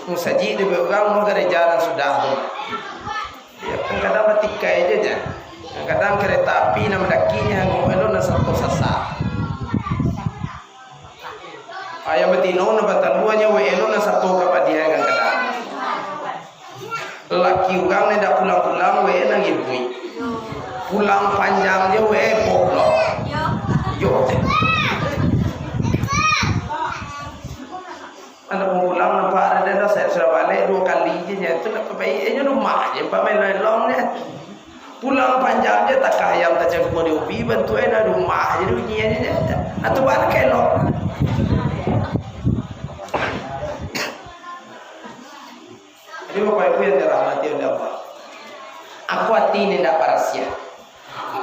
Speaker 1: Musaji de kamu mau jalan sudah tu. Ya kadang ketika aja. Kadang kereta api nama dakinya ngomelo na satu sasa. Ayam betino na bataluanya weno na satu kapadia kadang. Laki orang ni dak pulang-pulang we nang ibui. Pulang panjang dia we poklok. Yo. Anak pulang nampak ada dah saya sudah balik 2 kali je nya tu nak pergi nya rumah je pak main long dia. Pulang panjang je tak ayam tak jago di ubi bantu ada rumah je bunyinya je. Atau bar kelok. Jadi Bapak Ibu yang dirahmati oleh Allah. Aku hati ni ndak barasia.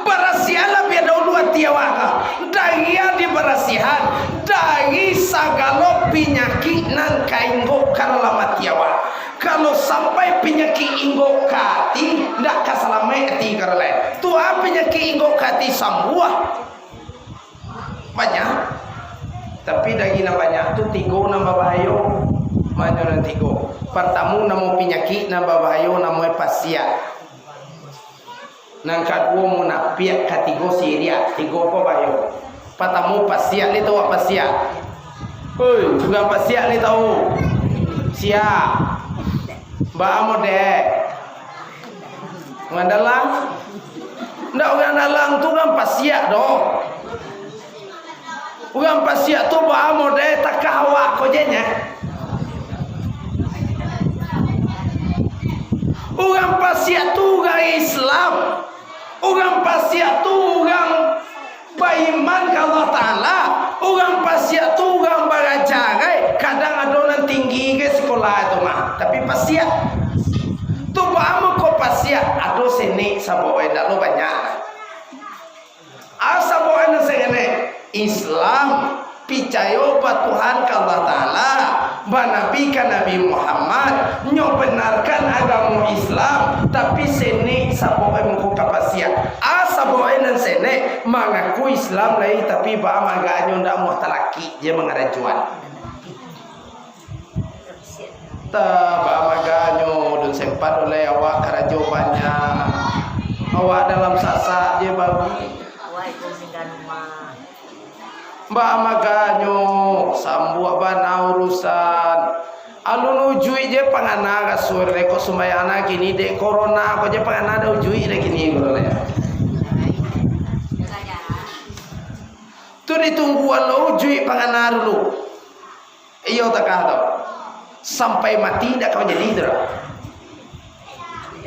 Speaker 1: Barasialah biar dahulu hati awak. Dari di barasihan, dari sagala penyakit nan kaingo karena mati awak. Kalau sampai penyakit inggo kati, ndak kasalamai hati karena. Tuah penyakit inggo kati sambuah banyak. Tapi dari nama banyak tu 3 nama bahayo. Mana nan 3. Pertama nama penyakit nama bahayo nama pasia. Nang kedua munafik ketiga siria, 3 apa bahayo. Pertama pasia ni tahu apa pasia? Hoi, juga pasia ni tahu. Sia. Ba mode. Mandalang. Ndak orang dalang tu kan pasia doh. Orang pasia tu ba mode tak kawa ko je nya. Orang pasia tu orang Islam. Orang pasia tu orang beriman ke Allah Ta'ala. Orang pasia tu orang berajarai. Kadang ada orang tinggi ke sekolah itu mah. Tapi pasia tu bahamu kau pasia. Ada sini saboe dah lo banyak. Saboe nasi ini Islam. Picayo pa Tuhan ke Allah Ta'ala. Banabi ka Nabi Muhammad. Nyo benarkan agama Islam. Tapi sini saboe mengko kapasia. Saboe nan sene mengaku Islam lai. Tapi ba maganyo ndak mau talaki. Dia mengarajuan. Ba maganyo dun sempat oleh awak karajo banyak. Awak dalam sasa je babi.
Speaker 2: Awak itu singgah rumah.
Speaker 1: Mbak maganyo sambuah bana urusan Alun ujui je pangana ka sur le ko sumayana kini de corona ko je pangana da ujui de kini ko le. Tu ditunggu alo ujui pangana dulu. Iyo tak ada. Sampai mati dak kau jadi tu.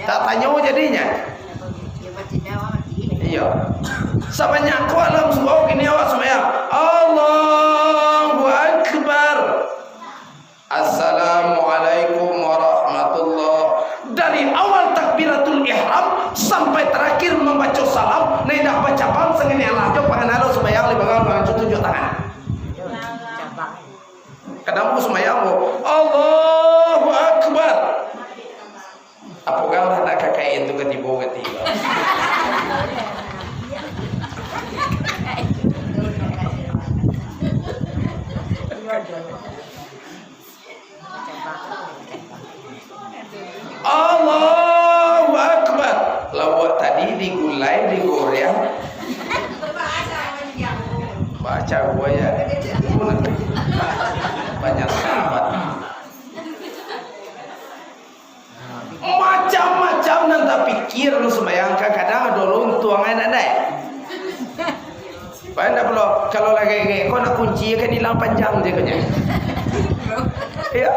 Speaker 1: Tak tanya jadinya. Iya. Sebanyak ku alam semua kini awak sembahyang. Allahu Akbar. Assalamualaikum warahmatullah. Dari awal takbiratul ihram sampai terakhir membaca salam, nak baca bang sengene Allah jo panganalo sembahyang libangan dengan tunjuk tangan. Kadang ku sembahyang Allahu Akbar. Apa gambar nak kakak itu ketibo ketiga. Allahu Akbar. Lawak tadi digulai, digoreng. Baca gua ya. Banyak sahabat. Macam-macam nanti pikir lu sembahyang kadang dulu tuangan ada. Pada belum kalau lagi kau nak kunci kan hilang panjang je kanya. Ya.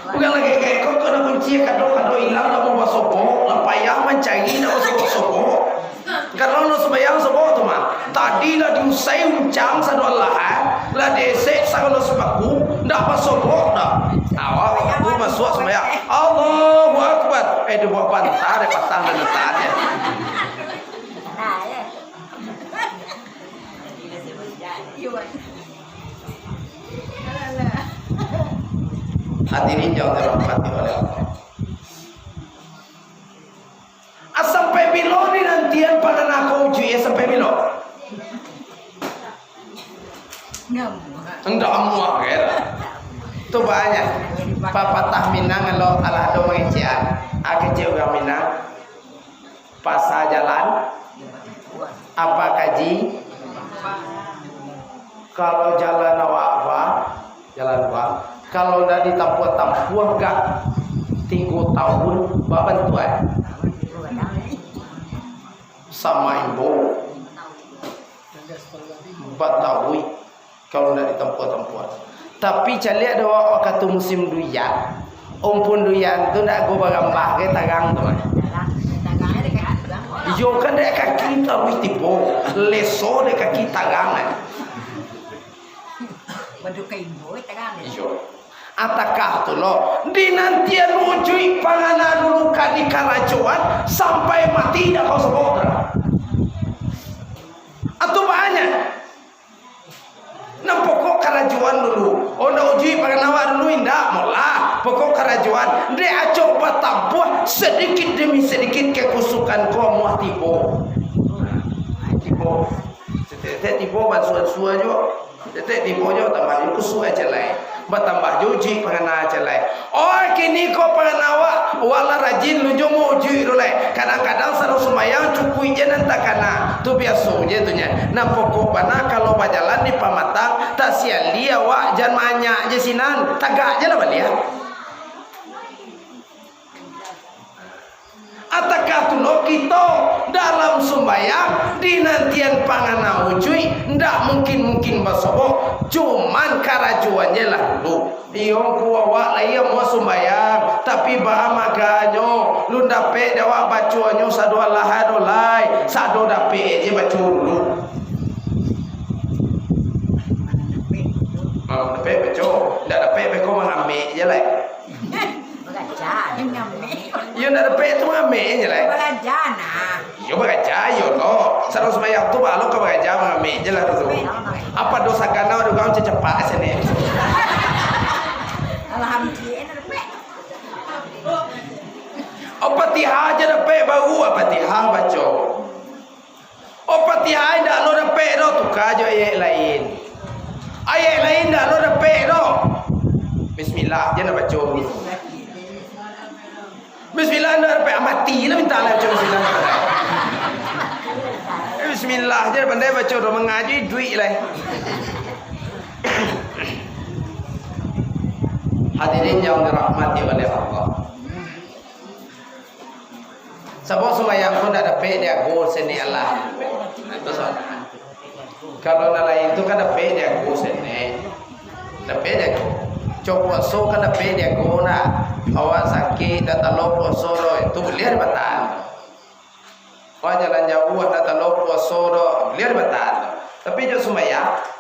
Speaker 1: Bukan lagi kau nak kunci kado hilang nak bawa sopo, nak payah mencari nak bawa sopo. Kalau lu sembahyang sopo tu mah. Tadi lah diusai uncang sadu Allah, lah desek sagala sepaku, ndak bawa sopo dah. Awak aku masuk sembahyang. Allahu Akbar. Dia bawa bantar, dia pasang dan letaknya. Hadirin yang dirahmati oleh Allah. Sampai bilo ni nantian pada nak uji sampai bilo. Enggak muak ya. Tu banyak. Papatah Minang kalau ala do mengecian. Akece uga Minang. Pasar jalan. Apa kaji? Kalau jalan awak apa? Jalan apa? Kalau dah ditampuh-tampuh gak 3 tahun bantuan sama ibu 4 tahun kalau dah ditampuh-tampuh. Tapi calik ada waktu musim duyan, pun duyan tu nak go bagambah ke tagang tu. Yo kan dek kaki tahu tipu, leso dek kaki tagang.
Speaker 2: Badukai boy tagang.
Speaker 1: Yo. Atakah tu lo dinantian ujui panganan dulu di karajuan sampai mati dah kau sebut atau banyak nah pokok karajuan dulu nak ujui panganan dulu indah mula pokok karajuan dia coba tampuh sedikit demi sedikit kekusukan kau muah tibo tibo bansuan-suan jo tibo jo tambah kusu aja lain bertambah juji pengana celai. Oh kini kau penganawa wala rajin lu jomo uji rulai. Kadang-kadang saru semayang cukui je nanti kana. Tu biasa je tu nya. Nah pokok bana kalau berjalan di pamatang tak sia lia wak jan banyak je sinan. Tagak je lah balia. Atakah tu lo kita dalam sembahyang dinantian pangana ujui ndak mungkin basobok cuman karajuannya lah dulu diong ku awak layam mau sembahyang tapi bahamaganyo lu dape dewa bacuanyo sadu Allah dolai sadu dape je bacu dulu dape bacu ndak dape beko mengambil je lah yo nak dapat tu mengambil je lah.
Speaker 2: Belajar nah.
Speaker 1: Yo belajar yo lo. Sarung sembahyang tu balu kau belajar mengambil je lah tu. Apa dosa kana do kau cepat sini.
Speaker 2: Alhamdulillah dapat.
Speaker 1: Apa Fatihah aja dapat baru Fatihah baca. Fatihah dak lo dapat do tukar je ayat lain. Ayat lain dak lo dapat do. Bismillah je nak baca. Bismillah anda dapat mati lah minta lah baca bismillah. Bismillah je pandai baca dah mengaji duit lah. Hadirin yang dirahmati oleh Allah. Sebab sembahyang pun ada dia gol sini Allah. Betul. Kalau lain itu kan ada dia gol sini. Ada dia gol. Coba so kan ada dia gol na. Awak sakit datang lopo soro itu lihat batal. Awak jalan jauh datang lopo soro lihat batal. Tapi jo sembahyang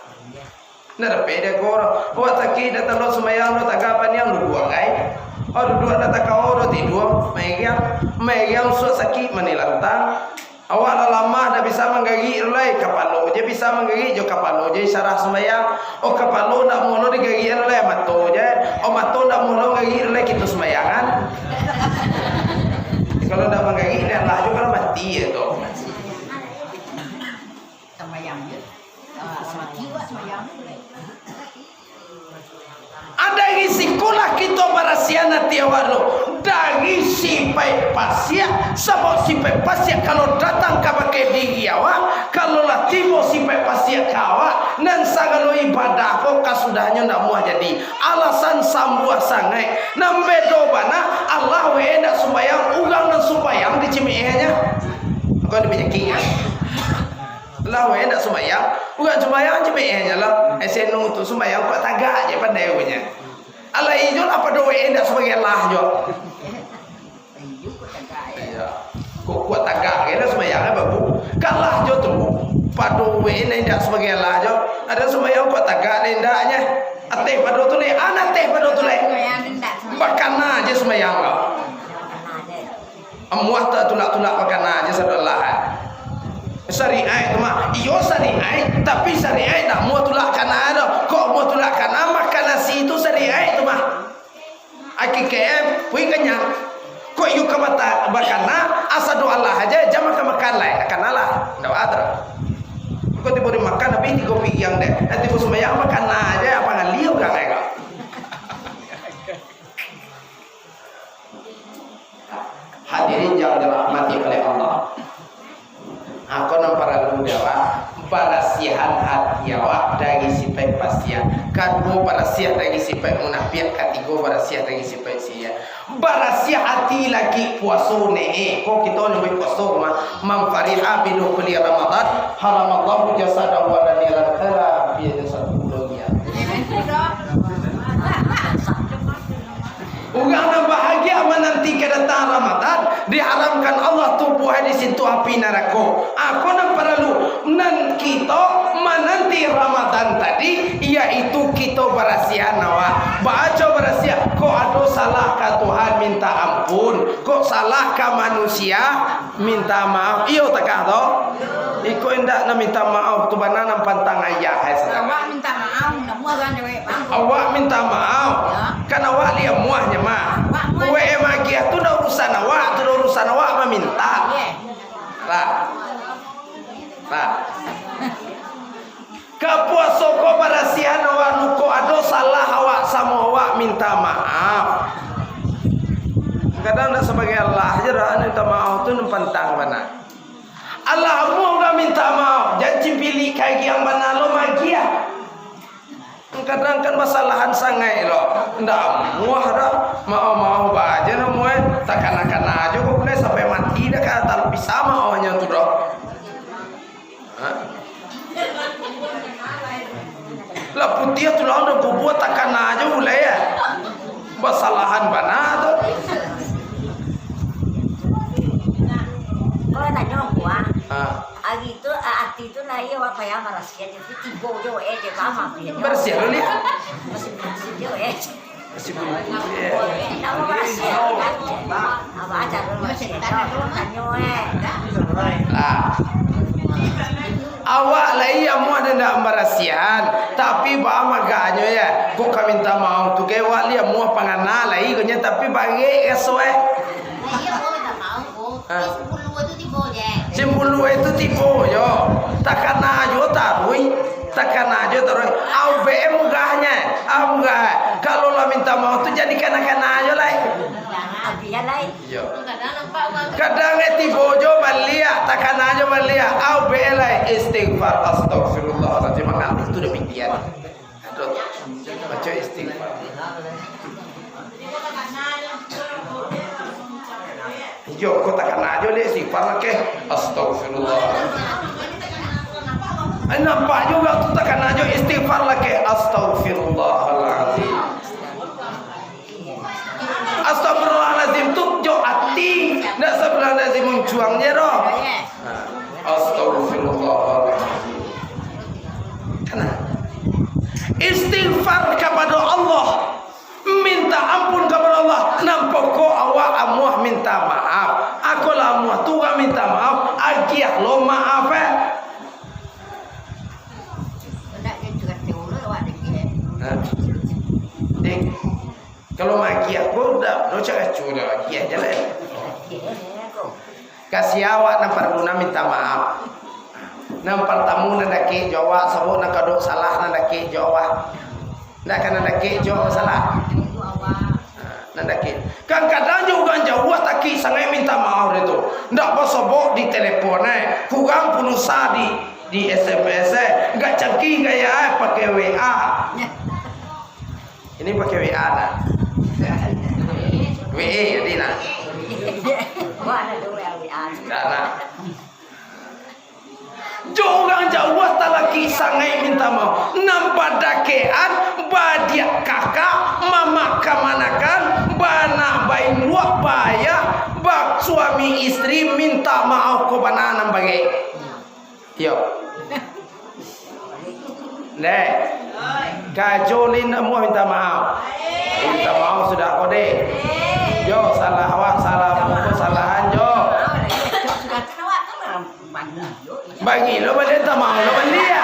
Speaker 1: na pede goro ho taki da talo sumayang no tagapan yang dua kai or dua da takao tidur megang so saki manilantang awal lama da bisa menggagi ulai kapalo je bisa menggagi jo kapalo je sarah sumayang o kapalo da mono digagi ulai mato je o mato da mono gagi ulai kitu sumayangan kalau da menggagi dan lah juga mati itu
Speaker 2: Semayang je. Jiwa semayang.
Speaker 1: ada risikolah kita barasiana tiawalo dari sipai pasia sebab sipai pasia kalau datang ke pakai diri awak kalau lah timo sipai pasia kawa nan sagalo ibadah kok kasudahnya ndak muah jadi alasan sambuah sangai nambedo bana Allah we ndak sembayang ugang dan sembayang di cimiehnya kau dibenyakinya Allah we ndak sembayang bukan sembayang cimiehnya lah esenu tu sembayang kok tagak je pandai punya Allah ijo apa doa endak sebagai Allah jo. Iya. Kok kuat tagak kena sembahyang babu. Kalah jo tu. Padu we endak sebagai Allah jo. Ada sembahyang kuat tagak endaknya. Ateh padu tu le, anak teh padu tu le. Bakana aja sembahyang kau. Amuah tak tulak-tulak bakana aja sadallah. Syariat itu mah iyo syariat tapi syariat tak mau tulak kana ada kok mau tulak kana makan nasi itu syariat itu mah akikem pui kenyang kok yuk kamata bakana asadu Allah aja jam makan lai akan Allah ndak ada kok diberi makan tapi di kopi yang deh nanti bos sembahyang makan aja apa ngaliu kan enggak hadirin yang dirahmati oleh Allah. Aku nampara lu dewa barasihan hati awak dari sipai pasia kadua barasiah dari sipai munafik katigo barasiah dari sipai sia barasiah hati lagi puasa ne kok kita lebih puasa mah mamfariha bidu kulli ramadan haramallahu jasadahu wa laniran khala bi jasadihi ugang bahagia menanti kedatangan Ramadan diharamkan Allah tubuh di situ api neraka. Aku nak perlu nan kita menanti Ramadan tadi yaitu kita berasihan nawa baca berasihan kok ada salah ke Tuhan minta ampun kok salah ke manusia minta maaf iyo takah to iko indak na minta maaf tu bana nam pantang ayah hai
Speaker 2: Awak minta maaf nak muah kan dewe bang.
Speaker 1: awak minta maaf kan awak lihat muahnya mah we magia tu dah urusan awak meminta lah kapuaso ko barasihan awak nuko ado salah awak sama awak minta maaf kadang dah sebagai Allah aja dah minta maaf tu nempantang mana Allah mu dah minta maaf jangan pilih kayak yang mana lo magia kadang kan masalahan sangai lo ndak muah dah mau aja no muah takkan aja kok boleh sampai mati dah kan tak bisa maunya tu dah lah putih tu lah udah buat takkan aja boleh ya masalahan bana tu
Speaker 2: Kau tanya aku agi itu arti itu lah ya apa ya marasia jadi tibo jo je mama
Speaker 1: bersih lo lihat
Speaker 2: masih bersih jo
Speaker 1: masih
Speaker 2: nama marasia apa aja lo masih tanya
Speaker 1: lah awak lah iya mu ada ndak barasian tapi ba maganyo ya kok ka minta maaf tu ke wali mu pangana lah igonya tapi bagi esoe
Speaker 2: iya mau minta maaf kok
Speaker 1: Simpulu itu tipu yo, takkan aja tarui, au BM mugahnya, enggak. Kalau lo minta mau tuh jadi kena aja lah. Yo. Kadang tipu jo balia, takkan aja balia, au BM lah istighfar astagfirullahaladzim, mengalir itu demikian. Baca istighfar. Yo kau takkan aja le istighfar ke. Astagfirullah. Nampak juga tu takkan aja istighfar ke. Astagfirullahalazim. Astagfirullahalazim tu jo hati. Nak sebelah lazim mencuangnya roh. Astagfirullahalazim. Kenapa? Istighfar kepada Allah, minta ampun kepada Allah. Nampak kau awak amuah minta maaf. Aku lah amuah tu kan minta maaf. Agiah lo maaf Dek, kalau maki aku dah, lo cakap curah, agiah jalan. Kasih awak nampak guna minta maaf. Nampak tamu nandaki Jawa sebut nak kaduk salah nandaki Jawa. Nak kan nandaki Jawa salah. Nandaki. Kan kadang juga Jawa taki sangai minta maaf itu. Ndak apa sebut di telepon kurang pulsa di SMS enggak cangki gaya pakai WA. Ini pakai WA nah. WA jadi nah.
Speaker 2: Mana tu WA?
Speaker 1: Nah. Jorang Jawa talaki sangai minta maaf. Nampak dakean badiak kakak mama kamanakan bana bain luak baya bak suami istri minta maaf ko bananan bagai. Yo. Le. Kajolin semua minta maaf. Minta maaf sudah kode. Yo salah awak salah aku kesalahan jo. Bagi lo boleh tak mau lo beli ya.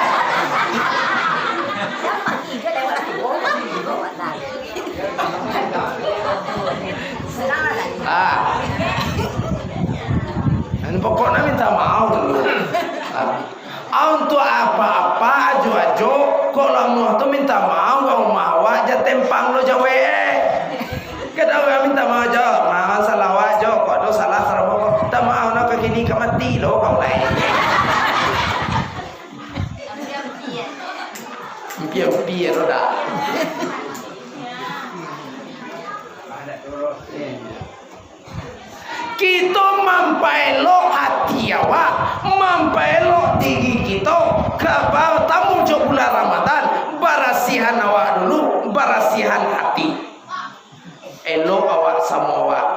Speaker 1: Dan pokoknya minta maaf dulu. Untuk apa-apa ajo-ajo kalau mau tu minta maaf kau mau aja tempang lo jawe. Kadang orang minta maaf aja, maaf salah wajo, kau tu salah serba. Tak maaf nak kini kemati lo kau lain. Biar dah. Kita mampelok hati awak, mampelok diri kita kabar tamu jo bulan Ramadan, barasihan awak dulu, barasihan hati. Elok awak sama awak.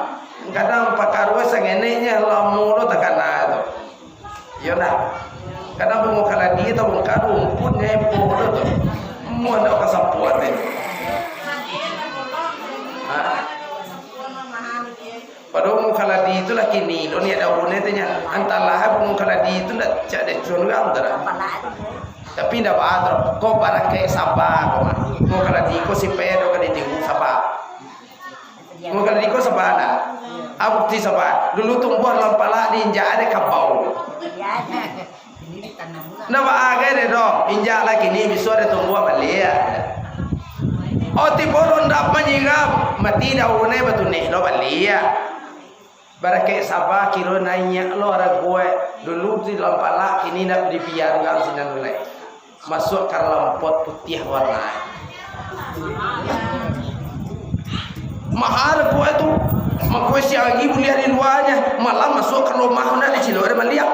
Speaker 1: Kadang pakarwe sangenenya lamu lo takkan ada. Yo nah. Kadang bungo kala dia tu bungo kadu pun nyepo tu. Mu nak kasapuan ni. Padahal bungo kala dia tu laki ni, lo ni ada bunyi tanya. Antara bungo kala dia tu nak cak de cuan antara. Tapi ndak ada. Kau barakai sabah kau. Bungo kala dia kau si pedo kan dia sabah. Bungo kala dia kau sabah nak. Aku ti sabah. Dulu tumbuh lampala di injak ada kapau. Nama agai deh dong, injak lagi ni bisore tumbuh balia. Oh tiboron dapat nyigam, mati dah une batu nih lo balia. Barakai sabah kilo nanya lo ada gue dulu di lampala ini nak dibiarkan sinan mulai masuk ke dalam pot putih warna. Mahal gue tu, makoi siang lagi boleh di luarnya, malam masuk ke rumah nak di Cilor melihat.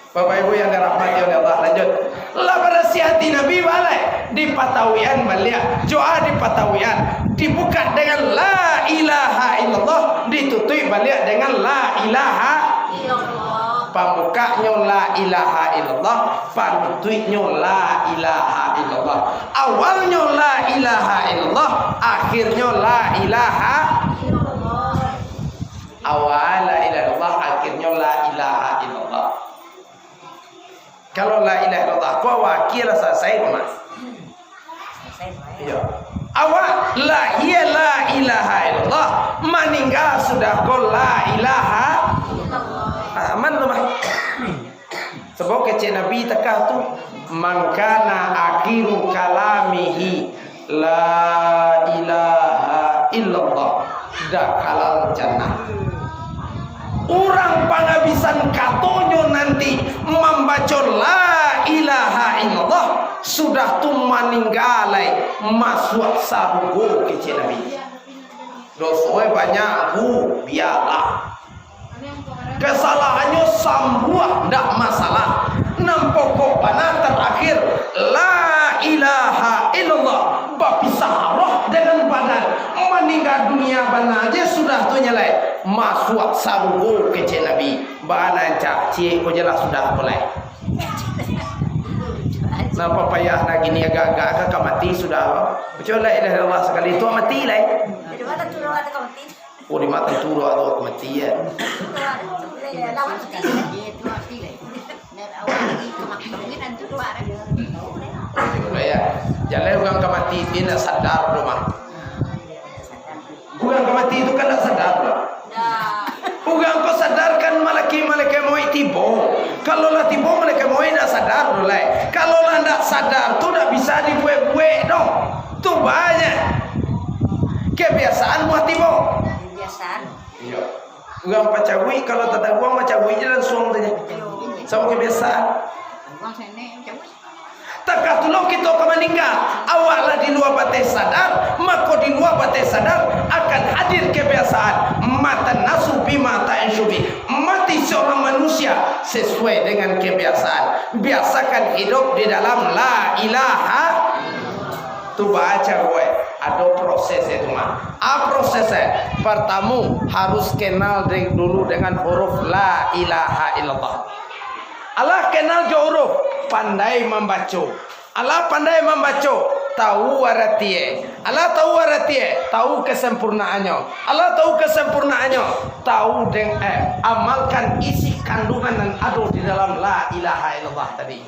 Speaker 1: Bapak Ibu yang dirahmati oleh Allah, lanjut. La berasiati Nabi balai di Patawian Malia, doa di Patawian dibuka dengan la ilaha illallah, ditutup balik dengan la ilaha illallah. Pembukanya la ilaha illallah, penutupnya la ilaha illallah. Awalnya la ilaha illallah, akhirnya la ilaha illallah. Awal la ilaha illallah, akhirnya la ilaha illallah. Kalau la ilaha illallah kau wakil selesai rumah. Ya. Awak la ilaha illallah meninggal sudah kau la ilaha illallah. Aman rumah. Sebab kecil Nabi tekah tu man kana akhiru kalamihi la ilaha illallah dakhalal jannah. Orang penghabisan katonyo nanti membaca la ilaha illallah sudah tu meninggalai masuk sarugo kecil Nabi. Dosoe banyak biarlah. Kesalahannya sambuah ndak masalah. Nampokok pana terakhir la ilaha illallah bapisah roh dengan badan meninggal dunia bana aja sudah tu nyelai masuk sarugo kecil Nabi bana cak cie ko jelas sudah boleh. Napa payah lagi ni agak-agak ke mati sudah. Betul la ilaha illallah sekali tu mati lah.
Speaker 2: Jadi mana turun ada kau mati?
Speaker 1: Oh di mata turu atau mati ya.
Speaker 2: Lawan mati itu mati lah. Dan awal lagi kemakian dan turun ada.
Speaker 1: Ya. Jalan orang kemati dia nak sadar rumah. Orang kemati itu kan nak sadar lah. Orang kau sadarkan malaki-malaki mau tibo. Kalau lah tibo malaki mau nak sadar dulu. Kalau lah nak sadar tu tak bisa dibuat-buat dong. Tu banyak. Kebiasaan buat tibo.
Speaker 2: Kebiasaan.
Speaker 1: Iya. Orang pacawi kalau tak ada uang pacawi je langsung saja. Sama kebiasaan.
Speaker 2: Uang sini cawi.
Speaker 1: Takah tulau kita akan meninggal. Awaklah di luar batai sadar, maka di luar batai sadar akan hadir kebiasaan. Mata nasu bima ta'insyubi. Mati seorang manusia sesuai dengan kebiasaan. Biasakan hidup di dalam la ilaha. Tu baca gue. Ada proses itu mah. Prosesnya. Pertama harus kenal dulu dengan huruf la ilaha illallah. Allah kenal je huruf, pandai membaca. Allah pandai membaca, tahu artinya. Allah tahu artinya, tahu kesempurnaannya. Allah tahu kesempurnaannya, tahu amalkan isi kandungan yang ada di dalam la ilaha illallah tadi.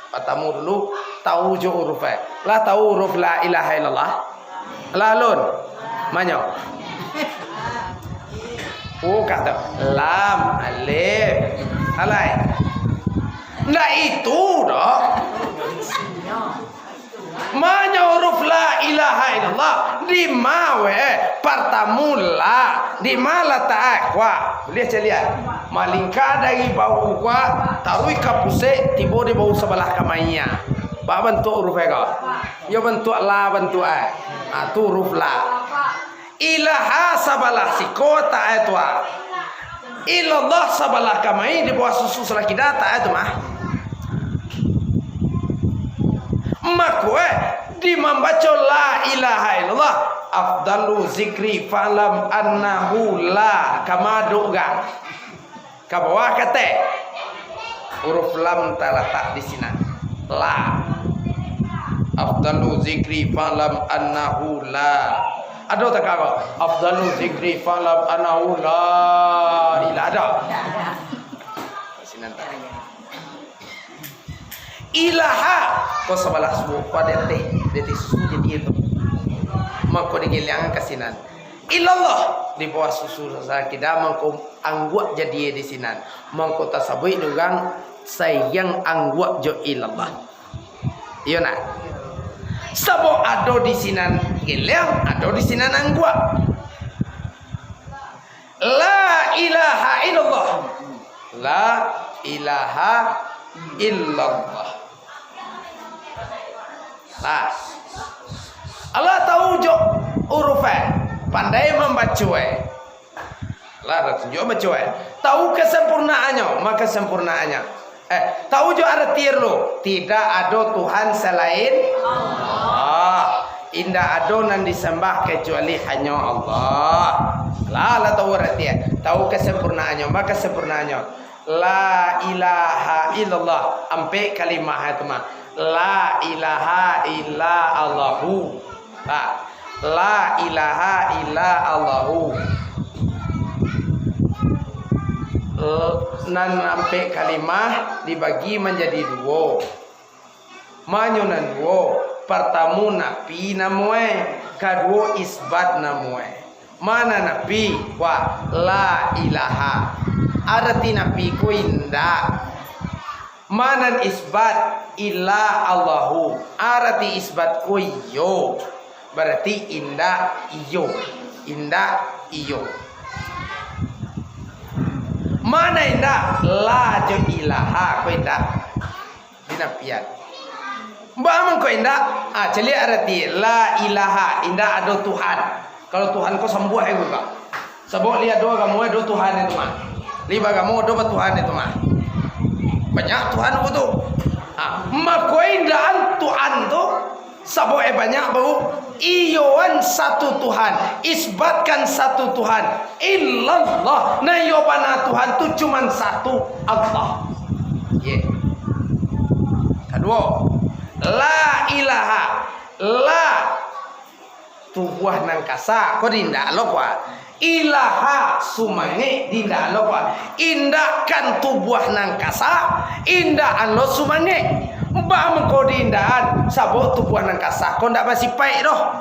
Speaker 1: Pertama dulu tahu je hurufnya. Lah tahu huruf la ilaha illallah. Lalun, manyo. Oh kata lam, alif, alai. Nah itu dah. Mana huruf la ilaha illallah di mawe pertamula di mala ta'akwa. Lihat lihat. Malingka dari bau kwa tarui kapuse tibo di bau sebelah kamainya. Ba bentuk huruf ega. Yo bentuk la bentuk a. Tu huruf la. Ilaha sabalah si kota itu a. Illallah sabalah kamai di bawah susu selaki data itu mah. Maka di membaca la ilaha illallah afdalu zikri falam annahu la kama doga. Ke bawah kata huruf lam terletak di sini. La. Afdalu zikri falam annahu la. Ada tak kau? Afdalu zikri falam annahu la ilaha ada. Sini tak. Ilaha kau sebelah subuh pada detik susu jadi itu maka digilang kasinan ilallah di bawah susu sakida mangko angguat jadi di sinan mangko tasabui dugang sayang angguat jo ilallah iya nak sabo ado di sinan gilang ado di sinan angguat la ilaha illallah la ilaha illallah. Nah, Allah tahu jo hurufnya, pandai membaca. Lah tunjuk baca. Tahu kesempurnaannya, maka sempurnaannya. Tahu jo arti lo, tidak ada Tuhan selain Allah. Indah ada nan disembah kecuali hanya Allah. Lah tahu artinya, tahu kesempurnaannya, maka sempurnaannya. La ilaha illallah ampe kalimah itu mah la ilaha illa Allahu la ilaha illa Allahu nan ampe kalimah dibagi menjadi dua manyonan dua pertama napi namue kedua isbat namue mana napi wa la ilaha arti nabi ku indah manan isbat illa Allahu arti isbat ku iyo berarti indah iyo mana indah la jo ilaha ku indah dinapian Mbak kau indah, celik arti la ilaha, indah ada Tuhan. Kalau Tuhan kau sembuh ya juga. Sebab lihat doa kamu ada Tuhan itu mah. Lihat kamu ada Tuhan itu mah. Banyak Tuhan itu. Maka indah Tuhan tu, sebab banyak bau. Iyoan satu Tuhan, isbatkan satu Tuhan. Illallah, nah yobana Tuhan tu cuma satu Allah. Yeah. Kedua. La ilaha, la tubuh nang kasa ko dinda lo kwa ilaha sumange dinda lo kwa indahkan tubuh nang kasa indahan lo sumange mbak mengko dindaan sabot tubuh nang kasa ko ndak masih pai doh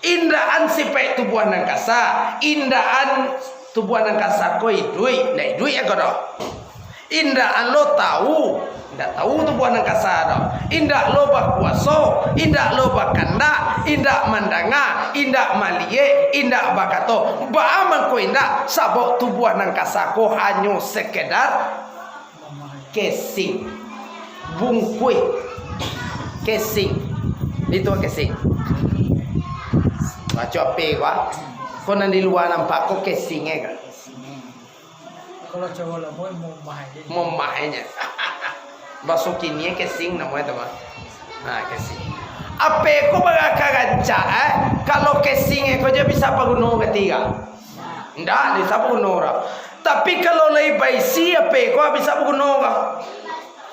Speaker 1: indahan sipai tubuh nang kasa indahan tubuh nang kasa ko idui na idui ya ko doh indahan lo tahu. Indak tahu tu buah nang kasar dah. Indak lo bakuaso, indak lo bakanda, indak mandanga, indak malie, indak bakato. Baaman ko indak sabok tu buah nang kasar ko hanya sekedar kesing, bungkui, kesing. Itu kesing. Baca apa gua? Kau nang di luar nampak ko kesingnya kan?
Speaker 3: Kalau Jawa lah boy
Speaker 1: mau mahanya. Basukinnya kesing namanya teman. Kesing. Apa ko bagakaganca kalau kesing ko je bisa paguno ketiga. Ndak bisa paguno ra. Tapi kalau lay baisi apa ko bisa paguno ka.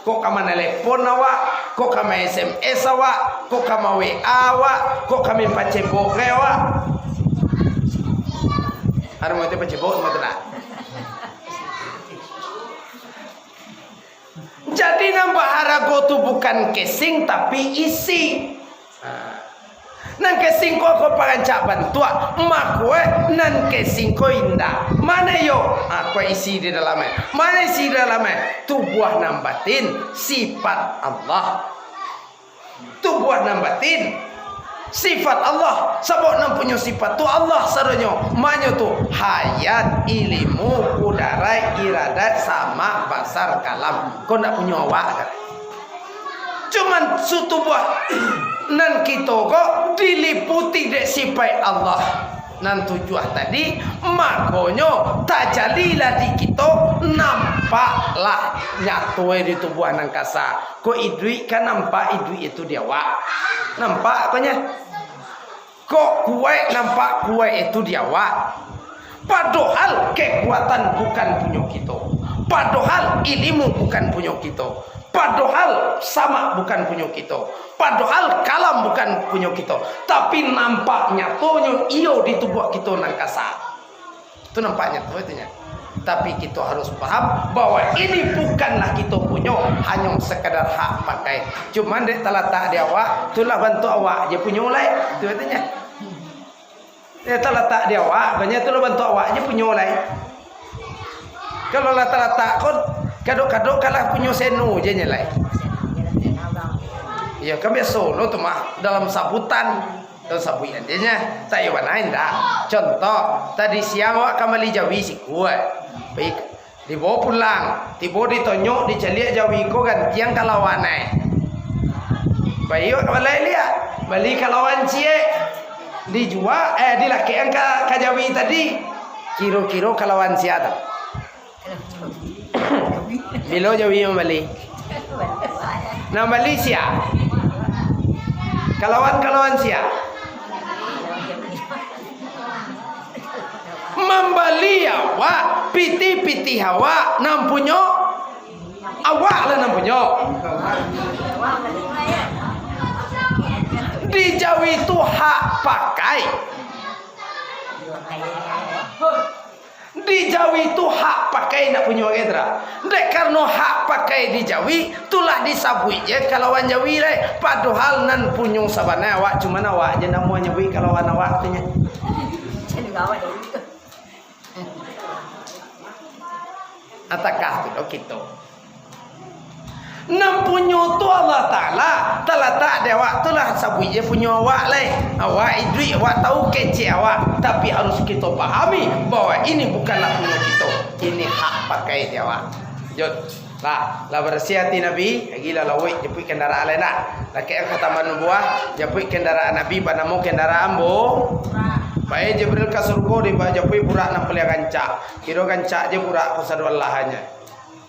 Speaker 1: Ko kama telepon awak, ko kama SMS awak, ko kama WA awak, ko kami Facebook awak. Ada mau te Facebook mau tak? Jadi nampak harago tu bukan kesing tapi isi. Nan kesing ko pagancak bantua, mak kowe nan kesing ko indah. Mana yo? Ko isi di dalamnya. Mana isi di dalamnya? Tubuh nan batin sifat Allah. Tubuh nan batin sifat Allah. Sebab nan punya sifat tu Allah saronyo. Manyo tu hayat, ilmu, udara, iradat sama basar kalam. Kau nak punya awak kan? Cuman sutubuh nan kita kok diliputi dek sifat Allah. Nan tujuan tadi makonyo tajalilah di kita nampaklah nyatue di tubuh nang kasa. Ko idui kan nampak idui itu dia awak. Nampak apanya? Kok kuat nampak kuat itu dia awak. Padahal kekuatan bukan punya kita. Padahal ilmu bukan punya kita. Padahal sama bukan punya kita. Padahal kalam bukan punya kita. Tapi nampaknya tonyo iyo di tubuh kita nang kasa. Itu nampaknya tuh itunya. Tapi kita harus paham bahwa ini bukanlah kita punya, hanya sekadar hak pakai. Cuman dek terletak di awak, itulah bantu awak je punya oleh. Itu artinya. Dia terletak di awak, banyak itulah bantu awak je punya oleh. Kalau letak kon kadok-kadok kalah punya seno je nyelai. Ya kan biasa lo tu mah dalam sabutan. Dalam sabutan dia nya tak ada lain dah. Contoh tadi siang awak kembali Jawi si kuat. Baik, dibawa pulang, tiba ditonyok, diceliak Jawi ko gantian kalawan baik, balai lihat, balik kalawan cie, dijual, dilakian ke Jawi tadi, kiro-kiro kalawan siapa? Bilo Jawi yang balik, nama balik siapa? Kalawan siapa? Membeli awak, piti-piti awak, nampunyo awak lah nampunyo. Di Jawi itu hak pakai. Di Jawi itu hak pakai nak punya gedra. Dek karena hak pakai di Jawi, itulah disabui je kalawan Jawi le. Padahal nan punya sabana awak cuma awak je namanya Jawi kalawan awak tanya. Atakah tu kita nam punya tu Allah Ta'ala tak dewa tu lah sabui je punya awak lai awak idui awak tahu kece awak tapi harus kita pahami bahwa ini bukanlah punya kita ini hak pakai dewa jod lah bersiati Nabi gila lawik jepui kendaraan lain nak laki kata manubuah jepui kendaraan Nabi panamu kendaraan bo baik Jibril ka surga di jepui burak nang pelia kancak kira kancak je burak kusadu Allahnya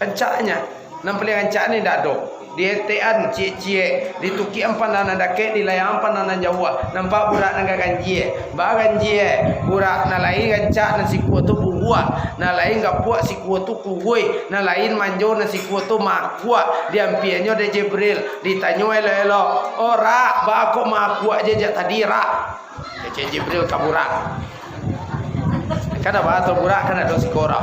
Speaker 1: kancaknya nang pelia kancak ni dak do dietean cie-cie dituki ampan dake di layang ampan Jawa nampak burak nang ganjie ba ganjie burak na lain kancak na siku tu buah na lain gapuak siku tu kuwe na lain manjo na siku tu makua diampianyo de Jibril ditanyo elo-elo ora ba ko makua je tadi ra Jibril ka burak kada ba to burak kana do sikora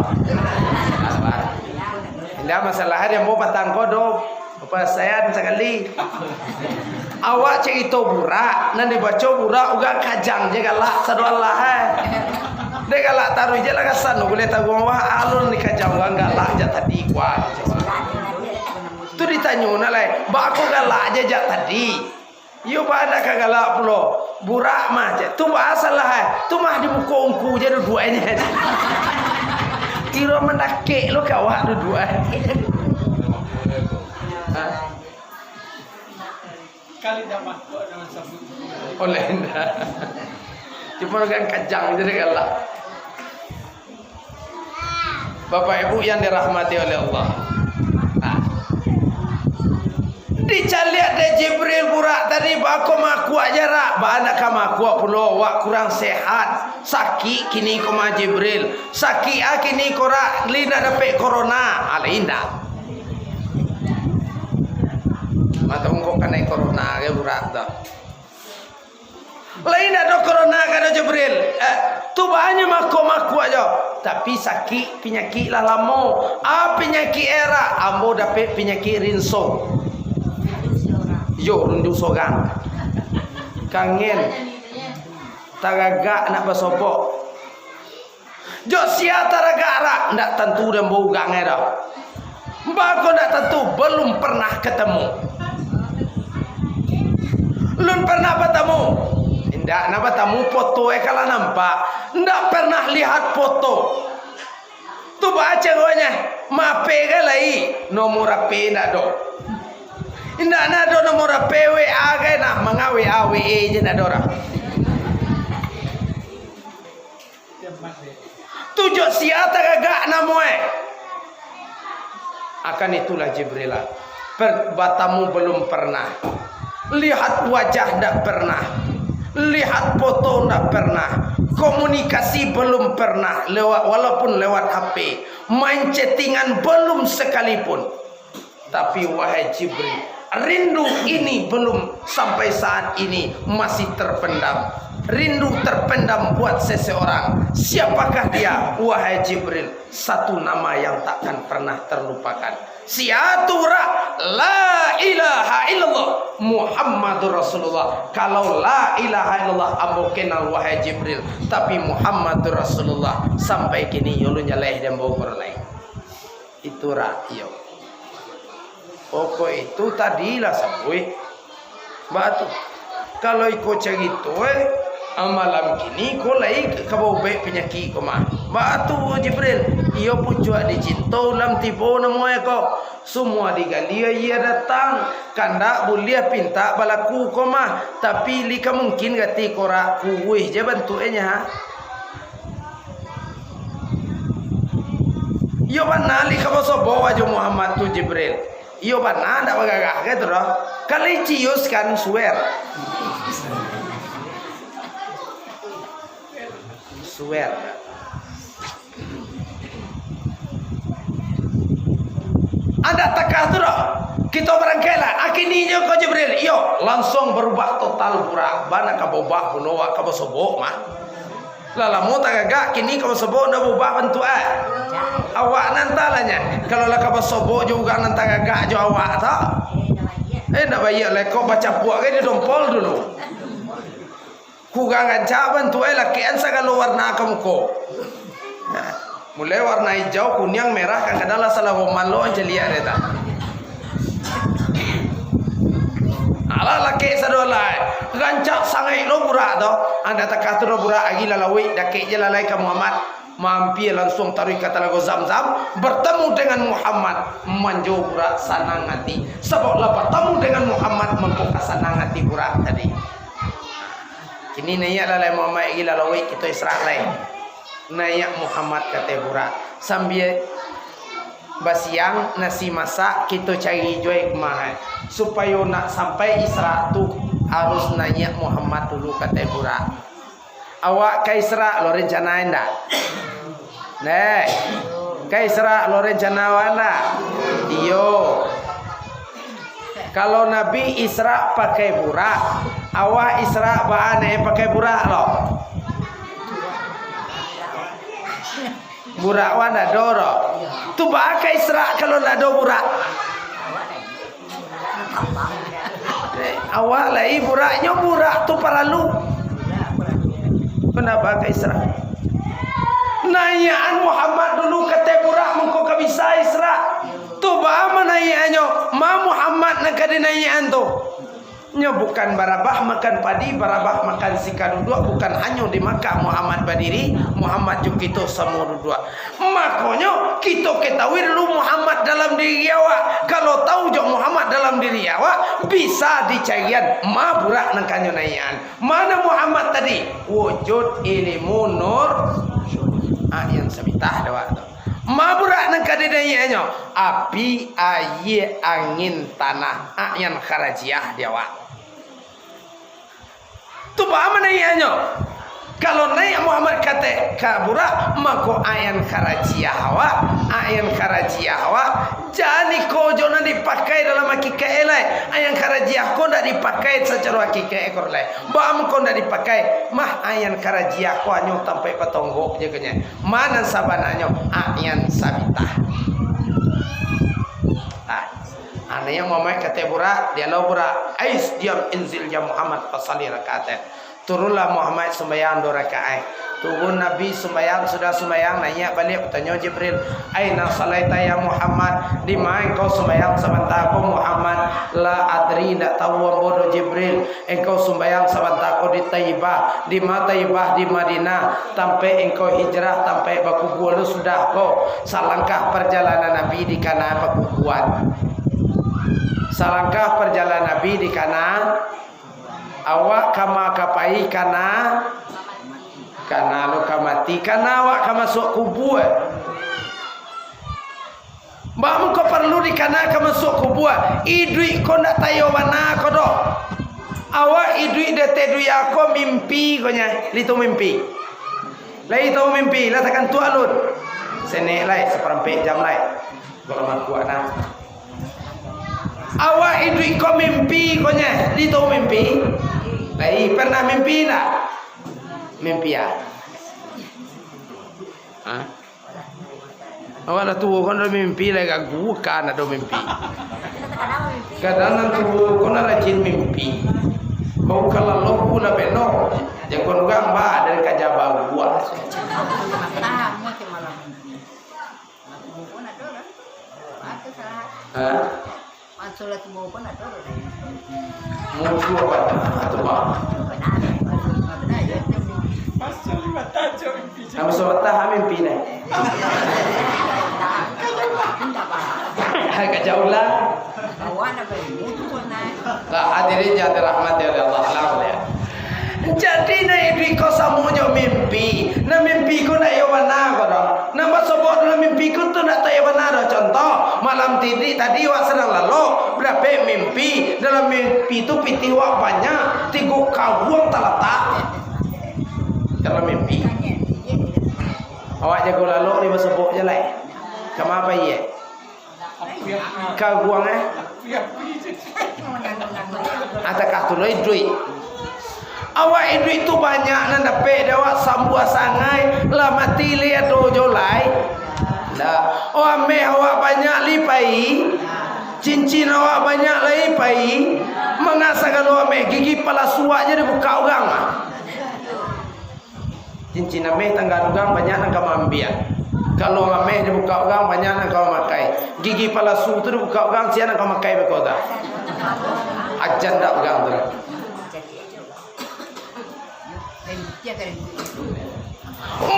Speaker 1: indah masalah dia mau patang kodo apa saya sekali awak cek itu burak nan dibaca burak uga kajang je galak sadu Allah de galak taruh je lah kasan boleh tahu wah alun ni kajang galak je tadi kuat tu ditanya nalai ba aku galak je tadi yo pada kagalak pulo burak mah je tu masalah tu mah di muka ungku je dua-duanya kira mendakek lo kawak dua-dua
Speaker 3: Kali dah masuk dengan sabun.
Speaker 1: Oleh anda cuma kan kajang jadi galak. Bapak Ibu yang dirahmati oleh Allah, dicaliak de Jibril burak tadi bako maku aja rak ba anak maku pulo wak kurang sehat sakit kini koma Jibril sakit kini kora lina dapat corona alinda mata ungkok kena corona ke burak dah lain ada corona kada Jibril tu banyak maku aja tapi sakit penyakit lah lamo penyakit era ambo dapat penyakit rinso yo rundu sogang kangen tagagak nak bersobok jo sia tagagak rak ndak tentu dan bau gange dah bako ndak tentu belum pernah ketemu belum pernah bertemu ndak nak bertemu foto kalau nampak ndak pernah lihat foto tu baca gonya mape galai nomor ape ndak do indah nado nomor PWA ke nak mengawe AWE je nak dora. Tujuh siata gagak namoe. Akan itulah Jibril. Berbatamu belum pernah. Lihat wajah ndak pernah. Lihat foto ndak pernah. Komunikasi belum pernah lewat walaupun lewat HP. Main chattingan belum sekalipun. Tapi wahai Jibril, rindu ini belum sampai saat ini masih terpendam. Rindu terpendam buat seseorang. Siapakah dia? Wahai Jibril, satu nama yang takkan pernah terlupakan. Siatura la ilaha illallah Muhammadur Rasulullah. Kalau la ilaha illallah ambo kenal wahai Jibril, tapi Muhammadur Rasulullah sampai kini yulu nyaleh dan bogor lain. Itu yo. Pokok itu tadilah sabui batu. Kalau ikut cerita malam kini kau lagi kau baik penyakit kau mah batu Jibril. Ia pun cuak dicinta dalam tipu nama kau. Semua digali ia datang. Kandak boleh pinta balaku kau mah. Tapi lika mungkin gati korak kuih je bantunya ha. Ia mana lika boso bawa jo Muhammad tu Jibril. Iyo mana ndak bagagah gitu loh. Kali cius kan swear. Swear. Ada takah tu loh. Kita berangkailah. Akininya kau Jibril. Iyo langsung berubah total pura. Bana kabobah punowa kabosobok mah. Lalamu tagagak kini kau sebut ndak ubah bentuk awak nantalanya kalau lah kau sebut juga nantagagak jo awak tak ndak baik lek kau baca puak ke di dompol dulu kugangan caban tu laki ansa kalau warna kamu ko mulai warna hijau kuning merah kan kadalah salah malo anjelia eta ala laki sadolai gancak sangai lo burak to anda tak katur burak agi lalawi dakek je lalai ka Muhammad mampir langsung tarikat Talaga Zamzam, bertemu dengan Muhammad, manjo burak sanang hati. Sebab lah bertemu dengan Muhammad membuka sanang hati burak tadi. Kini nayak lalai Muhammad gila lawi kita Isra lain. Nayak Muhammad kata burak sambil basiang nasi masak kita cari jual kemana supaya nak sampai Isra tu harus nanya Muhammad dulu kata burak. Awak ke Isra lo rencanain dah? Nih, ke Isra lo rencana mana? Iyo. Kalau Nabi Isra pakai burak, awak Isra bahan pakai burak lo. Burak wana doro. Tu pakai Isra kalau nak do burak. Awak lagi buraknya burak tu paralu. Kenapa pakai Isra? Nayaan Muhammad dulu kata burak mengko kabisa Isra. Tu ba menayaannya, ma Muhammad nak kada nayaan tu. Nya bukan barabah makan padi, barabah makan sika duduk, bukan hanya di Makkah Muhammad berdiri, Muhammad juga kita semua duduk. Makanya kita ketahui dulu Muhammad dalam diri awak. Kalau tahu jok Muhammad dalam diri awak, bisa dicarian ma burak nang kanyo nayan. Mana Muhammad tadi? Wujud ilmu nur yang sabitah dawak tu. Ma burak nang kadedanya api, air, angin, tanah, yang kharajiah dia awak. Tu apa nanya? Kalau naik Muhammad kata kaburak mako ayan karajiah hawa, ayan karajiah hawa. Jadi ko jona dipakai dalam hakika elai. Ayan karajiah ko ndak dipakai secara hakika ekor lai. Bam ko ndak dipakai mah ayan karajiah ko anyo sampai patonggok je kenya. Mana sabananyo ayan sabitah. Ana yang Muhammad kata burak, dia lo burak, ais diam inzil ya Muhammad fasali rakaat. Turunlah Muhammad sembahyang 2 rakaat. Turun Nabi sembahyang, sudah sembahyang nanya balik bertanya Jibril, aina salaita ya Muhammad? Di mana engkau sembahyang sebentar aku Muhammad? La adri, tidak tahu bodoh Jibril. Engkau sembahyang sebentar aku di Taibah. Di mana Taibah? Di Madinah. Sampai engkau hijrah sampai Bakubur sudah kau. Salangkah perjalanan Nabi di kana Bakubuan. Salangkah perjalanan Nabi di kana awak kama kapai kana lo kamati kana awak kama masuk kubur. Mbak kau perlu di kana kama masuk kubur. Idui kau nak tayo mana kau do? Awak idui dete dui aku mimpi kau nya. Litu mimpi. Lai tahu mimpi. Lah takkan tu alun. Sene lai seperempat jam lai. Kalau mak kuat nak. Awak itu kau mimpi kau nya, di tahu mimpi? Lai pernah mimpi tak? Mimpi ya? Hah? Awak dah tua kau dah mimpi lagi aku kan ada mimpi. Kadang tu kau nak rajin mimpi. Kau kalau lo pula benok, jangan kau gambar dari kajabah buat. Hah?
Speaker 2: Solat mo pun ada.
Speaker 1: Mau apa? Atau apa? Kamu sobat tak mimpi ni? Agak jauh lah. Lah hadirin yang dirahmati oleh Allah lah. Jadi na ibu kau samujo mimpi, na mimpi kau nak yawana kau dah. Nama sebab na mimpi kau tu nak tahu yawana dah. Contoh malam tadi wak sedang lalu berapa mimpi dalam mimpi tu piti wak banyak 3 kawang terletak dalam mimpi. Awak jago lalu ni bersebut je lah. Kamu apa ye? Kawang Atakah tu duit. Awak duit tu banyak nan dapat awak sambua sangai lah mati lihat dojo lai. Dah. Oh ame awak banyak lipai. Cincin awak banyak lipai. Mengasa kalau ame gigi pala suak je dibuka orang. Cincin ame tangga orang banyak nak kamu ambil. Kalau ame dibuka orang banyak nak kamu makai. Gigi pala su tu dibuka orang siapa nak kamu makai berkota. Ajan dak orang tu.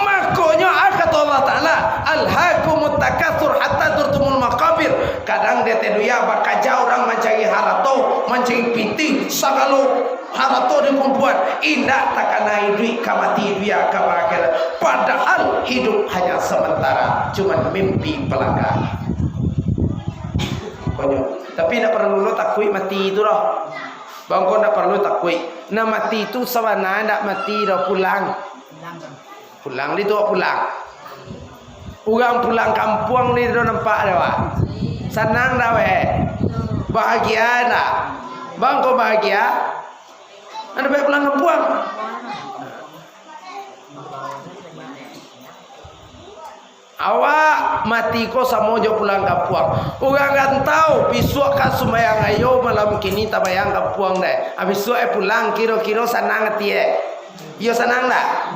Speaker 1: Makanya kata Allah Ta'ala, alhaakumut takatsur hatta zurtumul maqabir. Kadang dia teduya bakaja orang mencari harato, mencari piti, sagalo harato di kumpuan. Indah takana hidup kamati dia kabakir. Padahal hidup hanya sementara, cuma mimpi belaka. Tapi tidak perlu lo takui mati itu loh. Bangko tidak perlu takui. Nah mati itu sebenarnya tidak mati dah pulang. Pulang itu pulang. Orang pulang kampung ni do nampak dah wak. Senang dah weh. Bahagia dah. Bangko bahagia. Ada baik pulang kampung. Awak mati ko samojo pulang kampung. Orang kan tahu besok kan sembahyang ayo malam kini tabayang kampung deh. Habis pulang kira-kira senang hati Yo senang dah.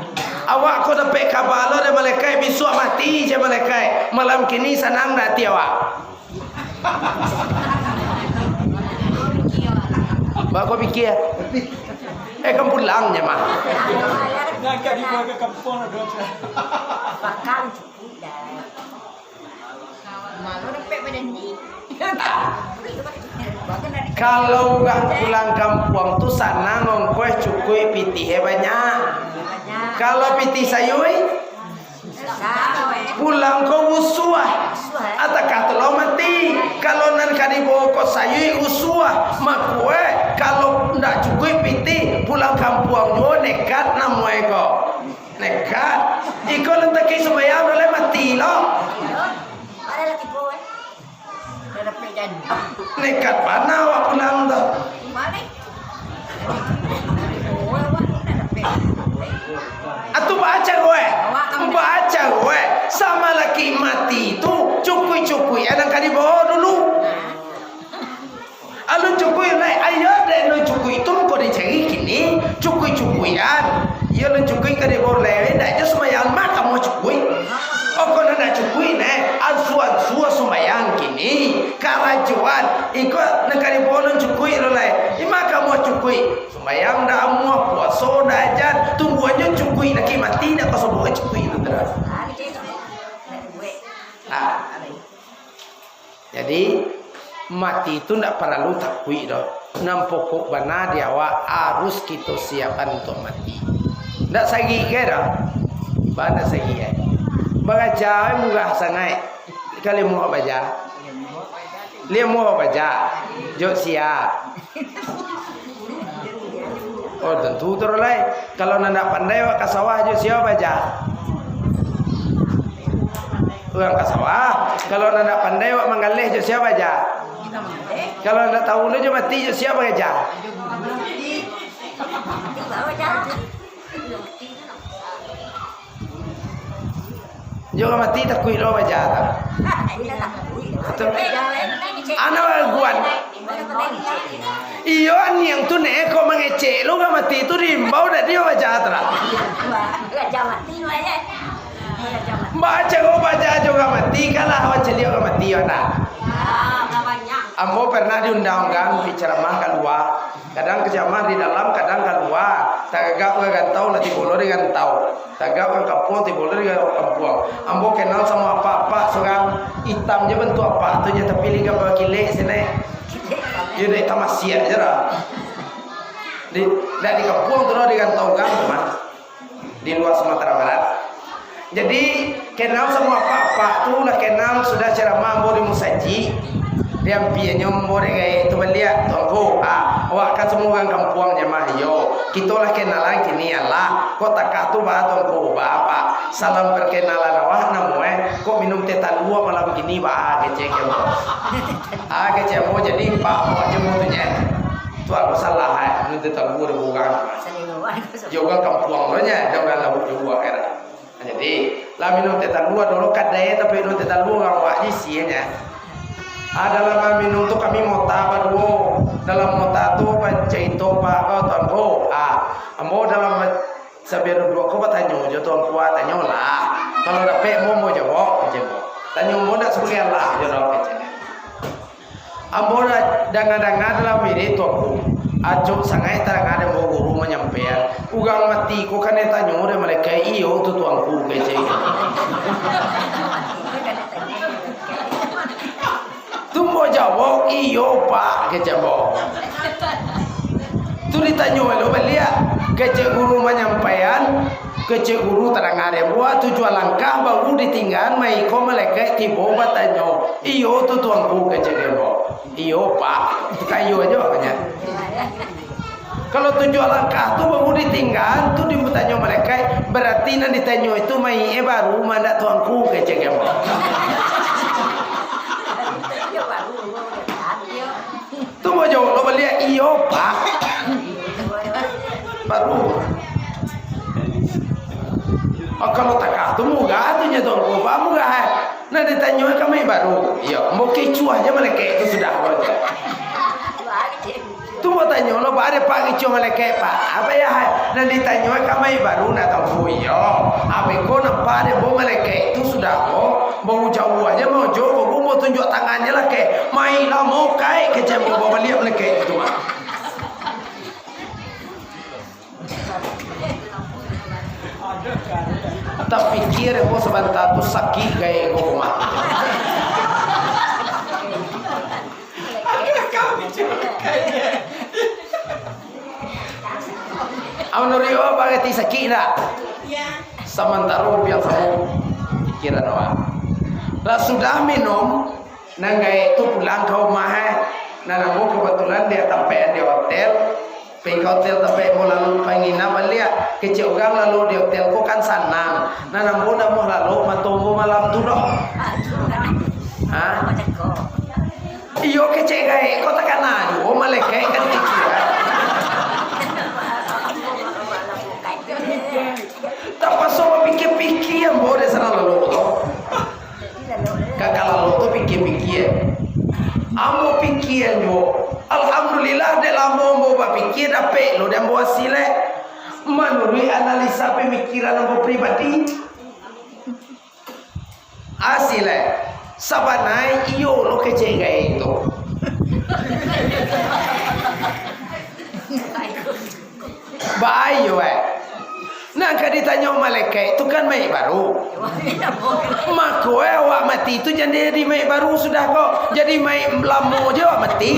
Speaker 1: Awak ko dapat kabar lo de malaikat besok mati je malaikat. Malam kini senang dah hati awak. Bapak fikir. Kan pulangnya mah.
Speaker 3: Nak di ke kampung ada.
Speaker 2: Bakal cukup dah. Malu dapat badan ni.
Speaker 1: Kalau orang pulang kampung tu sana ngongkoi cukui pitih banyak. Kalau pitih sayui pulang kau usuah. Atakah telah mati. Kalau nan kadi bawa kau sayui usuah makue. Kalau ndak cukui pitih pulang kampung jo nekat namoi kau. Nekat. Iko lentaki sembahyang boleh mati loh.
Speaker 2: Ada lagi boy. Ada pedan.
Speaker 1: Nekat mana awak pulang tu?
Speaker 2: Mana? Oh, awak ada pedan.
Speaker 1: Atu baca gue. Baca gue. Sama laki mati tu cukui-cukui. Ada kali bawa dulu. Alun cukui lai. Ayo deh lu cukui tu kau dicari kini. Cukui-cukuian. Ya lu cukui kali bawa lai. Dah je semayang mak kamu cukui. Oh kau nak cukui ne. Asuan-suan semayang kini. Karajuan. Ikut nak kali bawa lu cukui lu lai. Ima kamu cukui. Semayang dah muak puasa dah ajan. Tunggu aja cukui nak mati nak kau sebut cukui tu terus. Jadi mati itu tidak perlu takui dah. Nam pokok benar dia awak harus kita siapkan untuk mati. Tidak sagi ke dah. Bana sagi ke. Baca murah sangat. Kali mau baca. Dia mau baca. Jok siap. Oh tentu terus lah. Kalau nanda pandai wak kasawah jok siap baca. Orang kasawah. Kalau nanda pandai wak manggaleh jok siap baca. Kalau nanda tahu lu jok mati jok siap baca. Jok mati tak kui lo baca tak. Anak guan. Iyo yang tu nek kau mengecek lu gak mati tu rimbau dah dia baca terang. Baca kau baca juga mati kalah awak celiak gak mati ona. Ambo pernah diundangkan ceramah keluar. Kadang ceramah di dalam, kadang keluar. Tagak we gantau nanti boleh gantau. Tagak we kampung nanti boleh kampung. Ambo kenal sama apa-apa seorang hitam je bentuk apa tu je tapi liga bakile sini. Dia dah hitam masia je lah. Di kampung tu di gantau kan mah. Di luar Sumatera Barat. Jadi kenal sama apa-apa tu lah kenal sudah ceramah ambo di musaji. Dia pianya umur kayak itu beliau tunggu awak kan semua orang kampungnya mah yo kita lah kenalan kini Allah kok tak tu bah tunggu bapak salam perkenalan awak namanya kok minum teh talua malam kini bah kecek ya kecek mau jadi pak awak jemutnya tu aku salah minum teh talua di bukan juga kampungnya jangan lalu juga kan jadi lah minum teh talua dulu kadai tapi minum teh talua awak isinya. Dalam minum tu kami mota baru dalam mota tu pancito pak tuanku ambo dalam sebiar dua ko bertanya jo tuanku tanya lah kalau dapat mau jawab tanya mau nak sebagai Allah jawab aja Ambora danga-danga dalam ini tu aku. Ajo sangai tarang ada mau guru menyampaikan. Ugang mati ko kan tanya orang mereka iyo tu tuangku kece. Tu mau jawab iyo pak kece mo. Tu ditanya lo belia kece guru menyampaikan. Kece guru tarang ada buat tujuan langkah baru ditinggal mai ko mereka tiba bertanya iyo tu tuangku kece mo. Iyo pak, kayu aja makanya. Kalau tujuan langkah tu baru ditinggal, tu ditanya mereka, berarti nanti ditanya itu mai baru mana tuanku kece kamu. Tu mau jawab lo beli iyo pak, baru. Oh, kalau tak tu muga tu nya tuanku, pak muga. Nah ditanya kami baru, iya, mau kecu aja mereka itu sudah berarti. Tu mau tanya lo bare pak kecu mereka pak, apa ya? Nah ditanya kami baru nak tahu iya, apa kau nampak ada bawa mereka itu sudah mau jauh aja mau jauh, mau tunjuk tangannya lah ke, mai lah mau kai kecem bawa balik mereka itu. Tak pikir mo sebentar tu sakit gaya ko mah. Rio bagati sakit dah. Sementara biar kamu pikiran awak. Lah sudah minum, nangai itu pulang ke rumah. Nanamu kebetulan dia sampai di hotel. Pergi hotel tapi mau lalu penginap balik kecil orang lalu di hotel ko kan senang. Nah namun lalu matunggu malam tu doh. Iyo kecil gay ko takkan adu malaikat kan kecil. Tak pasal pikir-pikir yang boleh sana lalu tu. Kakak lalu tu pikir-pikir. Amo pikir jo. Alhamdulillah dalam mau berpikir dapat lo dan buat sile menurut analisa pemikiran ambo pribadi asile sabanai iyo lo kecega itu bayo nah kan ditanya malaikat itu kan mai baru maka awak mati itu jadi mai baru sudah kok jadi mai lama je awak mati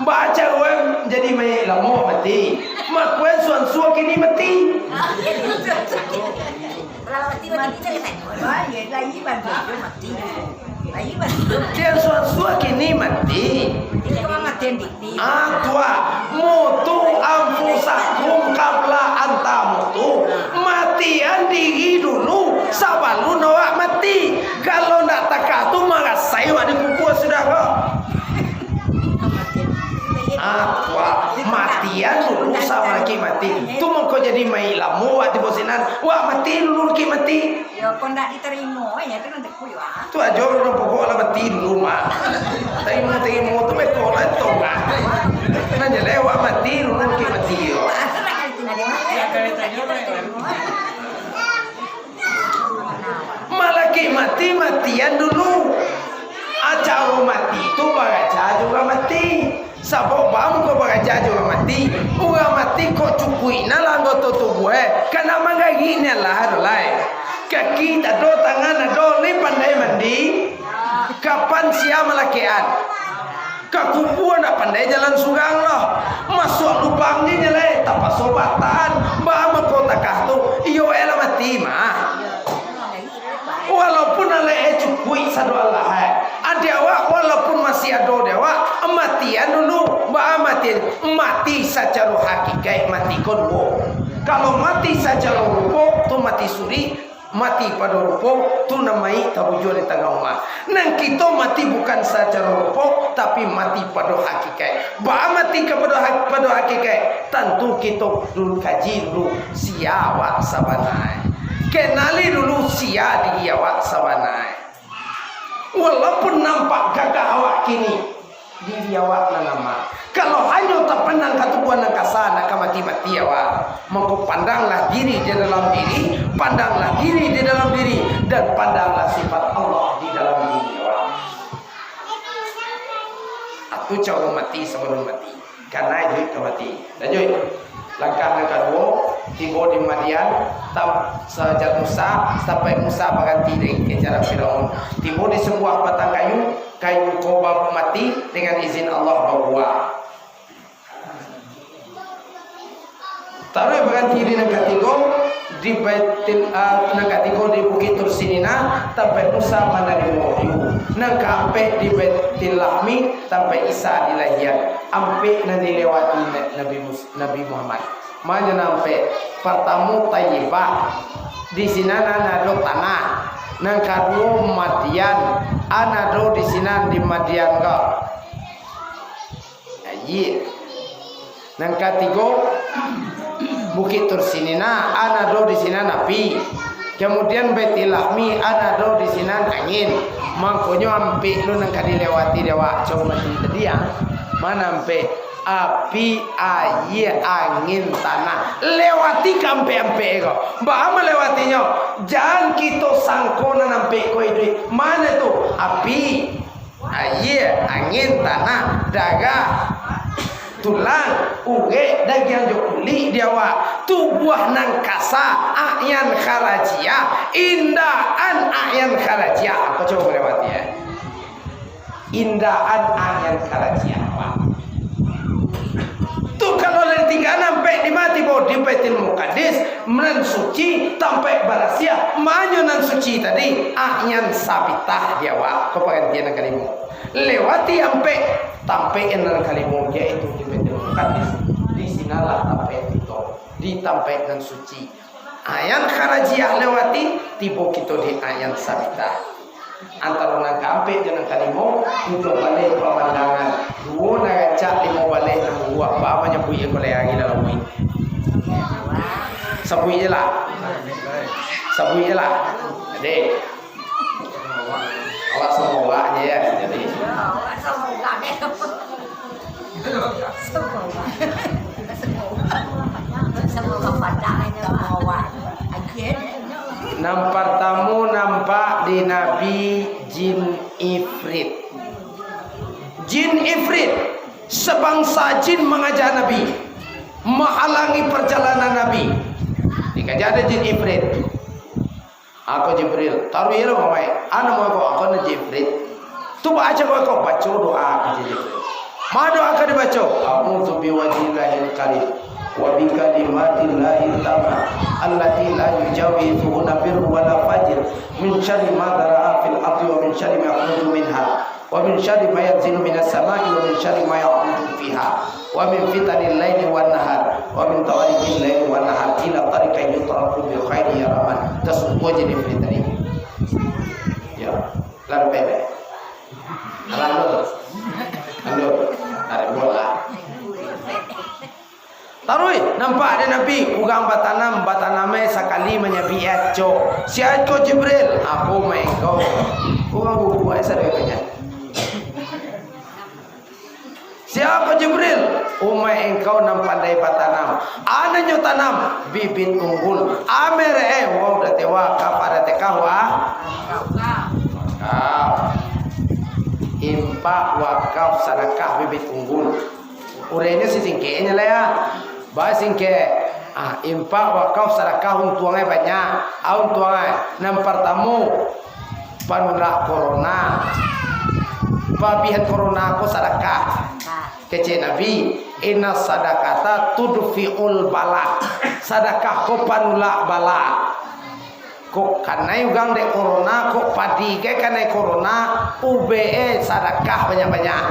Speaker 1: baca orang jadi mai lama mati mak kuen suan kini mati dia suan kini mati tua mutu amfusakum qabla antamutu matian diri dulu sabalu nawak mati kalau nak takatu marasai wak dipukul sudah kok tua matian dulu sama lagi mati tu mengko jadi mai lamu wak dibosinan wak mati dulu lagi mati
Speaker 2: ya kau nak diterima ya tu nanti kuyu
Speaker 1: tu aja orang pokok lah mati dulu mah terima tu bekolan tu kan nanya lewat mati dulu lagi mati yo malaki matian dulu acara mati tu bagaja juga mati sabok bam ko bagaja juga mati uga mati ko cukui na lango to tubuh kana mangagi ne lah lai kaki do tangan do li pandai mandi kapan sia malakian kakupuan nak pandai jalan sugang loh masuk lubang ni nyelai tanpa sobatan bama kota kahtu iyo ela mati mah walaupun ale cukui sadu Allah ada awak walaupun masih ada dewa matian dulu mati secara hakikat mati kodwo kalau mati secara rupa tu mati suri mati pada rupa tu namai tabujur di tengah rumah nang kita mati bukan secara rupa tapi mati pada hakikat mati pada hakikat tentu kita dulu kaji dulu siawak sabanai kenali dulu sia di awak sabanai walaupun nampak gagah awak kini diri awak nama Kalau hanya terpandang katubuhan dan kasana mati-mati awak, maka pandanglah diri di dalam diri, pandanglah diri di dalam diri, dan pandanglah sifat Allah di dalam diri awak. Aku coba mati sebelum mati, karena itu mati. Lanjut. Langkah yang kedua, tiba di Madian, sejak Musa sampai Musa berganti dari kejaran Firaun. Tiba di sebuah batang kayu kobab mati dengan izin Allah berbuah. Taruh berganti di negara tiga di Baitil negara tiga di Bukit Tursinina sampai Musa menerima wahyu. Nangka ampe di Baitil Lahmi sampai Isa dilahirkan. Ampe nanti lewati Nabi Muhammad. Mana nampe pertama Tayyibah. Di sini nado tanah. Nangka dua Madian. Anado di sini di Madian kok. Iya. Nangka tiga Bukit Tursinina anado di sini Nabi. Kemudian Baitil Lahmi anado di sini angin. Mangkonyo ampe lu nang dilewati dewa coba mati tadi ya. Mana ampe api air angin tanah lewati kampe-ampe kok. Mbak melewatinya. Jangan kita sangkona nampe ko itu. Mana tuh? Api, air, angin, tanah, daga, tulang, uge, daging jokuli diawa, tubuh nang kasa, ayan kharajia, indahan ayan kharajia. Apa coba melewati ya? Indahan ayan kharajia. Tuh kalau dari tiga sampai di mati bawa di Baitul Muqaddis nan suci sampai barasia manyo nan suci tadi ayan sabitah diawa kepengen kalimu lewati sampai nan kalimu yaitu di Baitul Muqaddis di sinalah sampai itu di sampai nan suci ayan kharajiyah lewati tiba kita di ayan sabitah antara nang kampe dengan kalimu untuk balik pemandangan dua nagacak lima balik nang buah apa nyebui yang boleh lagi dalam bui sabui je lah adik awak semua aja ya jadi
Speaker 2: semua pandangannya awak akhir.
Speaker 1: Nampak tamu nampak di Nabi jin ifrit. Jin ifrit sebangsa jin mengajar Nabi, menghalangi perjalanan Nabi. Dikajar ada jin ifrit. Aku Jibril, taruh ya lo mamai. Anak mau aku nak Jibril. Tu baca kau baca doa aku Jibril. Ma doa kau dibaca. A'udzu biwajhillahil karim wa bi kalimatillahi tamma allati la yujawizuhunna birru wa la fajr min syarri ma dara'a fil ardi wa min syarri ma yakhruju minha wa min syarri ma yanzilu minas sama'i wa min syarri ma ya'ruju fiha wa min fitanil laili wan nahar wa min tawariqil laili wan nahar ila tariqin yutraku bil khairi ya rahman tasawwaj li fitani ya lalu bebe lalu ada bola. Tarui nampak ada Nabi ugang bataname sakali menyabi aco. Si aco Jibril, aku main kau. Ugang buku asa dekatnya. Siapa Jibril? Umai engkau nam pandai batanam. Ananyo tanam bibit unggul. Amere wow datewa kapada tekawa. Impak wakaf sedekah bibit unggul. Urenya si singkenya lah ya. Bahas singke. Impak wakaf sedekah untuangnya banyak. Untuangnya nampak tamu panulak corona. Babihan corona aku sedekah. Kece Nabi, inna sadaqata tudfi'ul bala. Sedekah ko panulak bala. Kok kanai ugang dek corona, kok padi ke kanai corona, UBE sedekah banyak-banyak.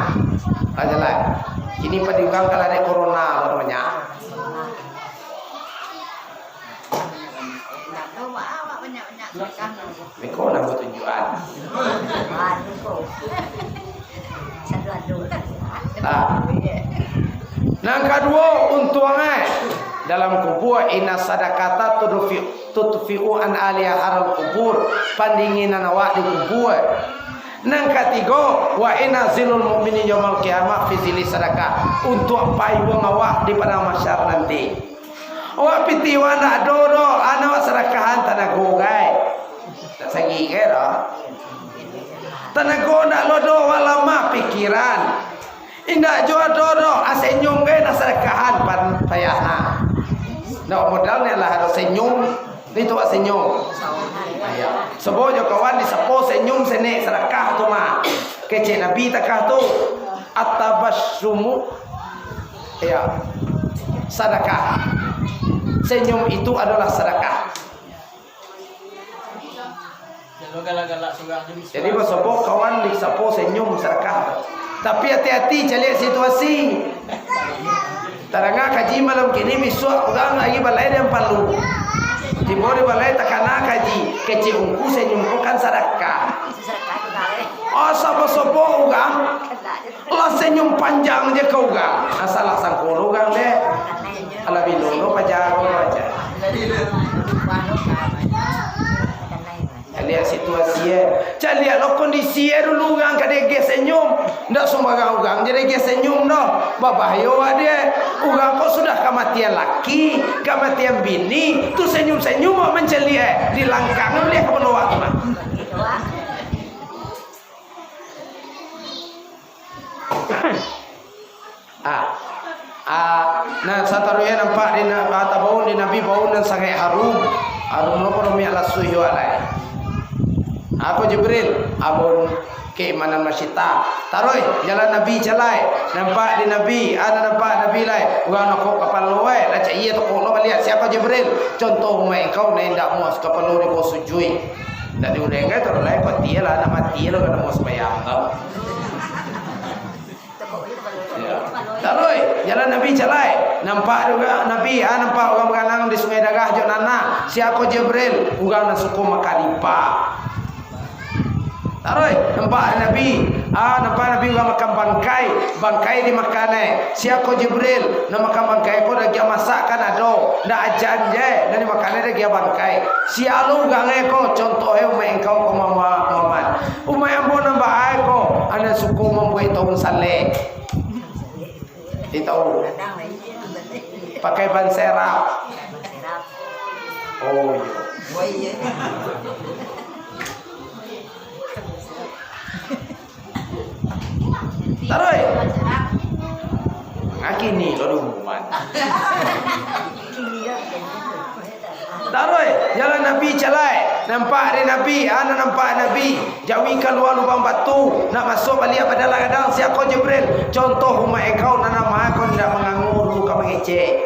Speaker 1: Ajalah. Ini padi ugang kalau dek corona banyak. Miko nak buat tujuan. Nah kedua untungnya dalam kubur inna sadaqata tudfi'u an aliyah haral kubur pandinginan awak di kubur Nang ketiga, wa inazilul mu'minin yaumil qiyamah fi zilli sadaqah, untuk pai wong awak di padang mahsyar nanti. Awak pitiwan dak dodo ana sedekahan tanago gai. Tak sagi ke dah. Tanago nak lodo walama pikiran. Indak jua dodo asenyum gai nak sedekahan pan payahna. Nak modal ni lah harus senyum. Itu wak senyum. Ya. Sebab jo kawan di sapo senyum senek sedekah tu mah. Kecik Nabi takah tu at-tabassumu ya. Sedekah. Senyum itu adalah sedekah. Jadi sebab kawan di sapo senyum sedekah. Tapi hati-hati cari situasi. Taranga kaji malam kini misua orang lagi balai dan palu. Di bawah balai takana kaji kecil ungku senyum kan sedekah. Oh sabo-sabo orang lah senyum panjang je kau orang. Asalah sangkolo orang deh. Ala bilono pajago aja. Lihat situasi lihat lo kondisi dulu orang kadege senyum ndak sembarang orang jadi ge senyum no babahayo dia orang kok sudah kematian laki kematian bini tu senyum-senyum menceli di langkang boleh ke luar tu mah nah sataruya nampak di tabaun di Nabi baun dan sangat harum no kono mi ala suyu alai. Aku Jibril abun keimanan masyita taroi jalan Nabi jalai nampak di Nabi ada nampak Nabi lai urang nak kapal loe la cak iya to lo lihat siapa Jibril contoh mai kau nai ndak muas kapal lo ko sujui ndak diureng ke terus lai ko dia lah nak mati lo kana muas bayang kau taroi jalan Nabi jalai nampak juga Nabi nampak orang berenang di sungai Dagah jo nana siapa Jibril urang nak suku makaripa. Taroi nampak Nabi nampak Nabi orang makan bangkai dimakan siapa Jibril nak makan bangkai ko dah dia masakkan ado dah ajan je dan dimakan dah dia bangkai sialu gange ko contoh umai engkau ko Muhammad umai ambo nambah ai ko ana suku membuat tahun saleh tahu pakai ban serap oh iya taroi akini lo umuman taroi jalan Nabi calai nampak di Nabi nampak Nabi jawi keluar lubang batu nak masuk balik pada ladang siapa Jibril contoh umat engkau nana mah kau tidak mengangur kau mengecek.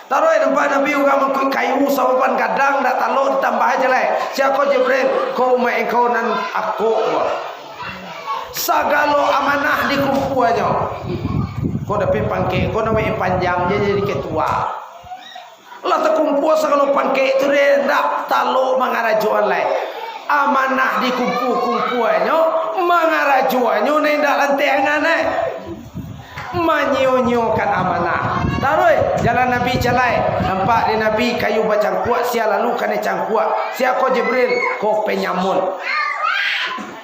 Speaker 1: Taroi nampak Nabi orang mengkut kayu sawapan kadang dak taluk ditambah aja lah siapa Jibril kau umat engkau nan aku sagalo amanah dikumpuannya kau dapat pangke kau nama panjang jadi ketua lah terkumpul sagalo pangke itu dia tak talu mengarajuan lain amanah dikumpuannya mengarajuannya nendak lantengan menyonyokan amanah taroi jalan Nabi calai nampak di Nabi kayu bacangkuat sia lalu kena cangkuat siapa Jibril kau penyamun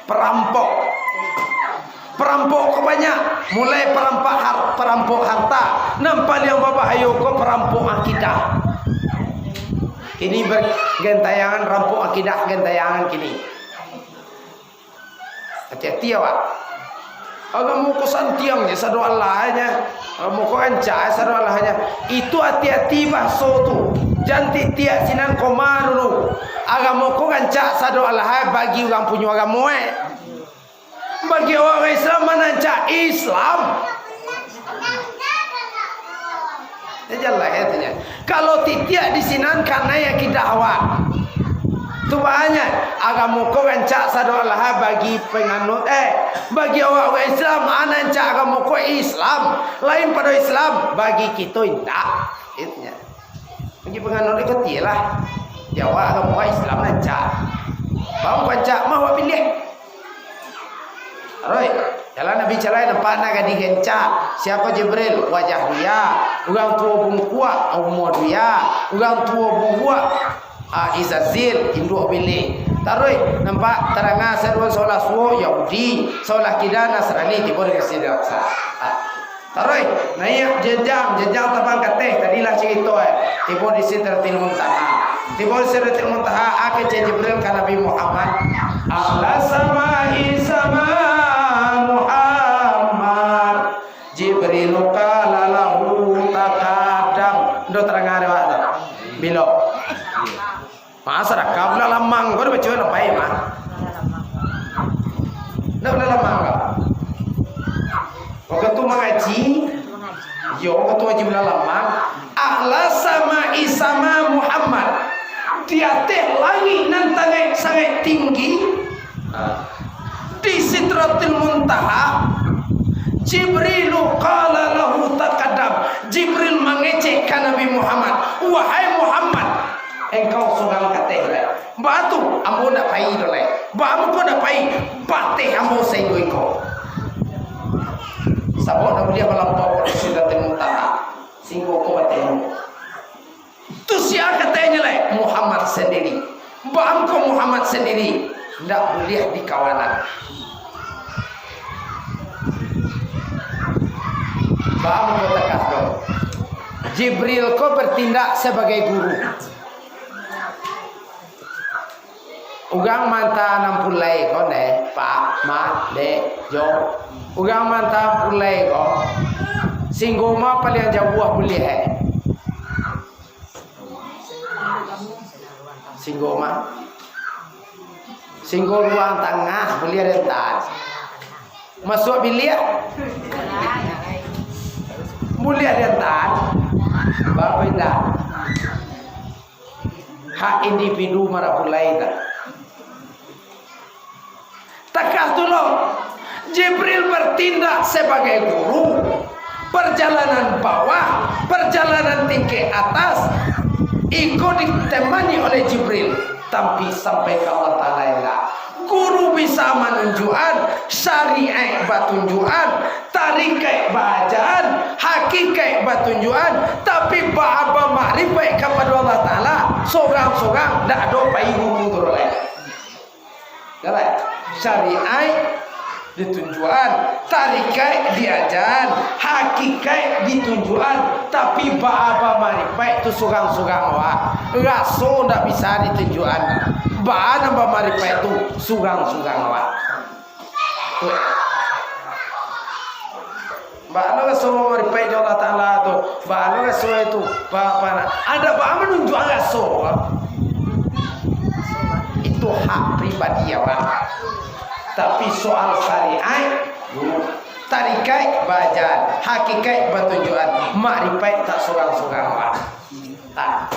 Speaker 1: perampok kebanyak mulai perampok harta nampak yang babahayo ko perampok akidah ini bergentayangan rampok akidah gentayangan kini hati-hati awak agak mau kosan tiangnya sadu Allahnya mau ko anca sadu Allahnya itu hati-hati bahso tu jangan tiak sinan koma dulu agak mau ko anca sadu Allah bagi orang punya agama bagi orang Islam menancak Islam. Jelas kalau tidak di sinan karena yang kita awak. Tu banyak agama kau rancak sadu Allah bagi penganut bagi orang Islam anancak agama kau Islam lain pada Islam bagi kita tidak. Itnya. Bagi penganut ikut lah. Jawab agama Islam rancak. Bang rancak mau pilih. Aroi, jalan Nabi calai nampak nak gadi gencak. Siapa Jibril? Wajah dia. Orang tua bungkuat, umur dia. Orang tua bungkuat, Izazil, induk bilik. Taroi nampak teranga serwa solah suo Yahudi, solah kita Nasrani tibo di sini raksa. Taroi naik jejang tabang kateh tadi lah cerita tibo di Sidratil Muntaha. Tibo di Sidratil Muntaha akhir Jibril ke Nabi Muhammad. Allah sama'i sama Muhammad. Jibril qala lahu takadam. Ndo teranga ada bilo. Masa dah kabla lamang kau baca apa ya mah? Nak bela lamang kah? Kau tu mengaji, yo kau tu mengaji bela lamang. Ahla sama isama Muhammad. Dia teh langit nan sangat tinggi. Di Sidratil Muntaha. Jibril qala lahu takadam. Jibril mengecekkan Nabi Muhammad. Wahai Muhammad, engkau seorang kateh batu ambo nak pai dole bamu ko nak pai pateh ambo senggo engkau sabot nak dia melampau ke Sidratil Muntaha singgo ko pateh tu sia katanya le Muhammad sendiri bamu ko Muhammad sendiri ndak boleh di kawanan bamu ko tekas do Jibril ko bertindak sebagai guru. Ugang manta 60 ko ne pak mat de jo ugang manta 60 ko singgoma paling jauh boleh singgo ruang tengah boleh rentan masuk bilik boleh rentan bapak indah hak individu marapulai dah. Takas dulu Jibril bertindak sebagai guru. Perjalanan bawah, perjalanan tinggi atas ikut ditemani oleh Jibril. Tapi sampai ke Allah Ta'ala guru bisa menunjukkan syariat batunjukan, tarikat bacaan, hakikat batunjukan, tapi bahaba makrifat kepada Allah Ta'ala seorang-seorang tak ada pai guru teroleh. Jalan syariat ditunjukan, tarikat diajan, hakikat ditunjukan, tapi bahaba makrifat itu seorang-seorang wah. Rasul tak bisa ditunjukan. Bah nambah makrifat itu seorang-seorang wah. Bah lo semua makrifat Allah Ta'ala tu, bah lo semua itu, bah ada bah menunjukkan Rasul. Itu hak pribadi ya Pak. Tapi soal syariat, tarikat bacaan, hakikat bertunjukan, makrifat tak seorang-seorang Pak. Tak.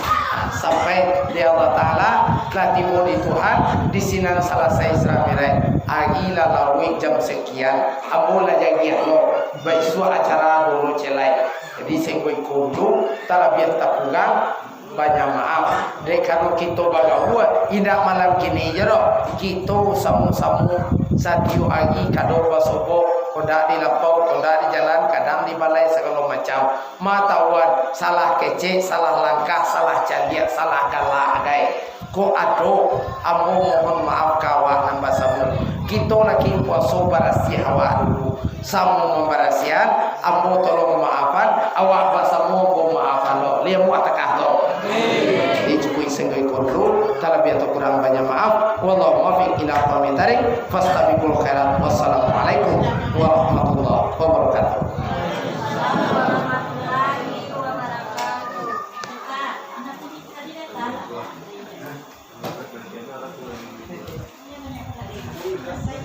Speaker 1: Sampai di Allah Ta'ala telah timbul di Tuhan di sinan selesai Isra Mi'raj agila lawi jam sekian amola jagi lo baik suara acara dulu celai jadi senggoi kudu tak biar tak pulang banyak maaf dek kalau kita bagawa indak malam kini jero kita samu-samu satiu agi kado basobo kodak di lapau kodak di jalan kadang di balai segala macam matawan salah kece salah langkah salah candia salah galak adai ko ado amo mohon maaf kawan nambah samu kita lagi puasa barasi hawa dulu samu membarasian amo tolong maafan awak basamu bo maafan lo liamu atakah lo dicukui senggoi kodro talabi atau kurang banyak maaf wallahu muwaffiq ila aqwamit thariq fastabiqul khairat wassalamualaikum warahmatullahi wabarakatuh.
Speaker 4: Saya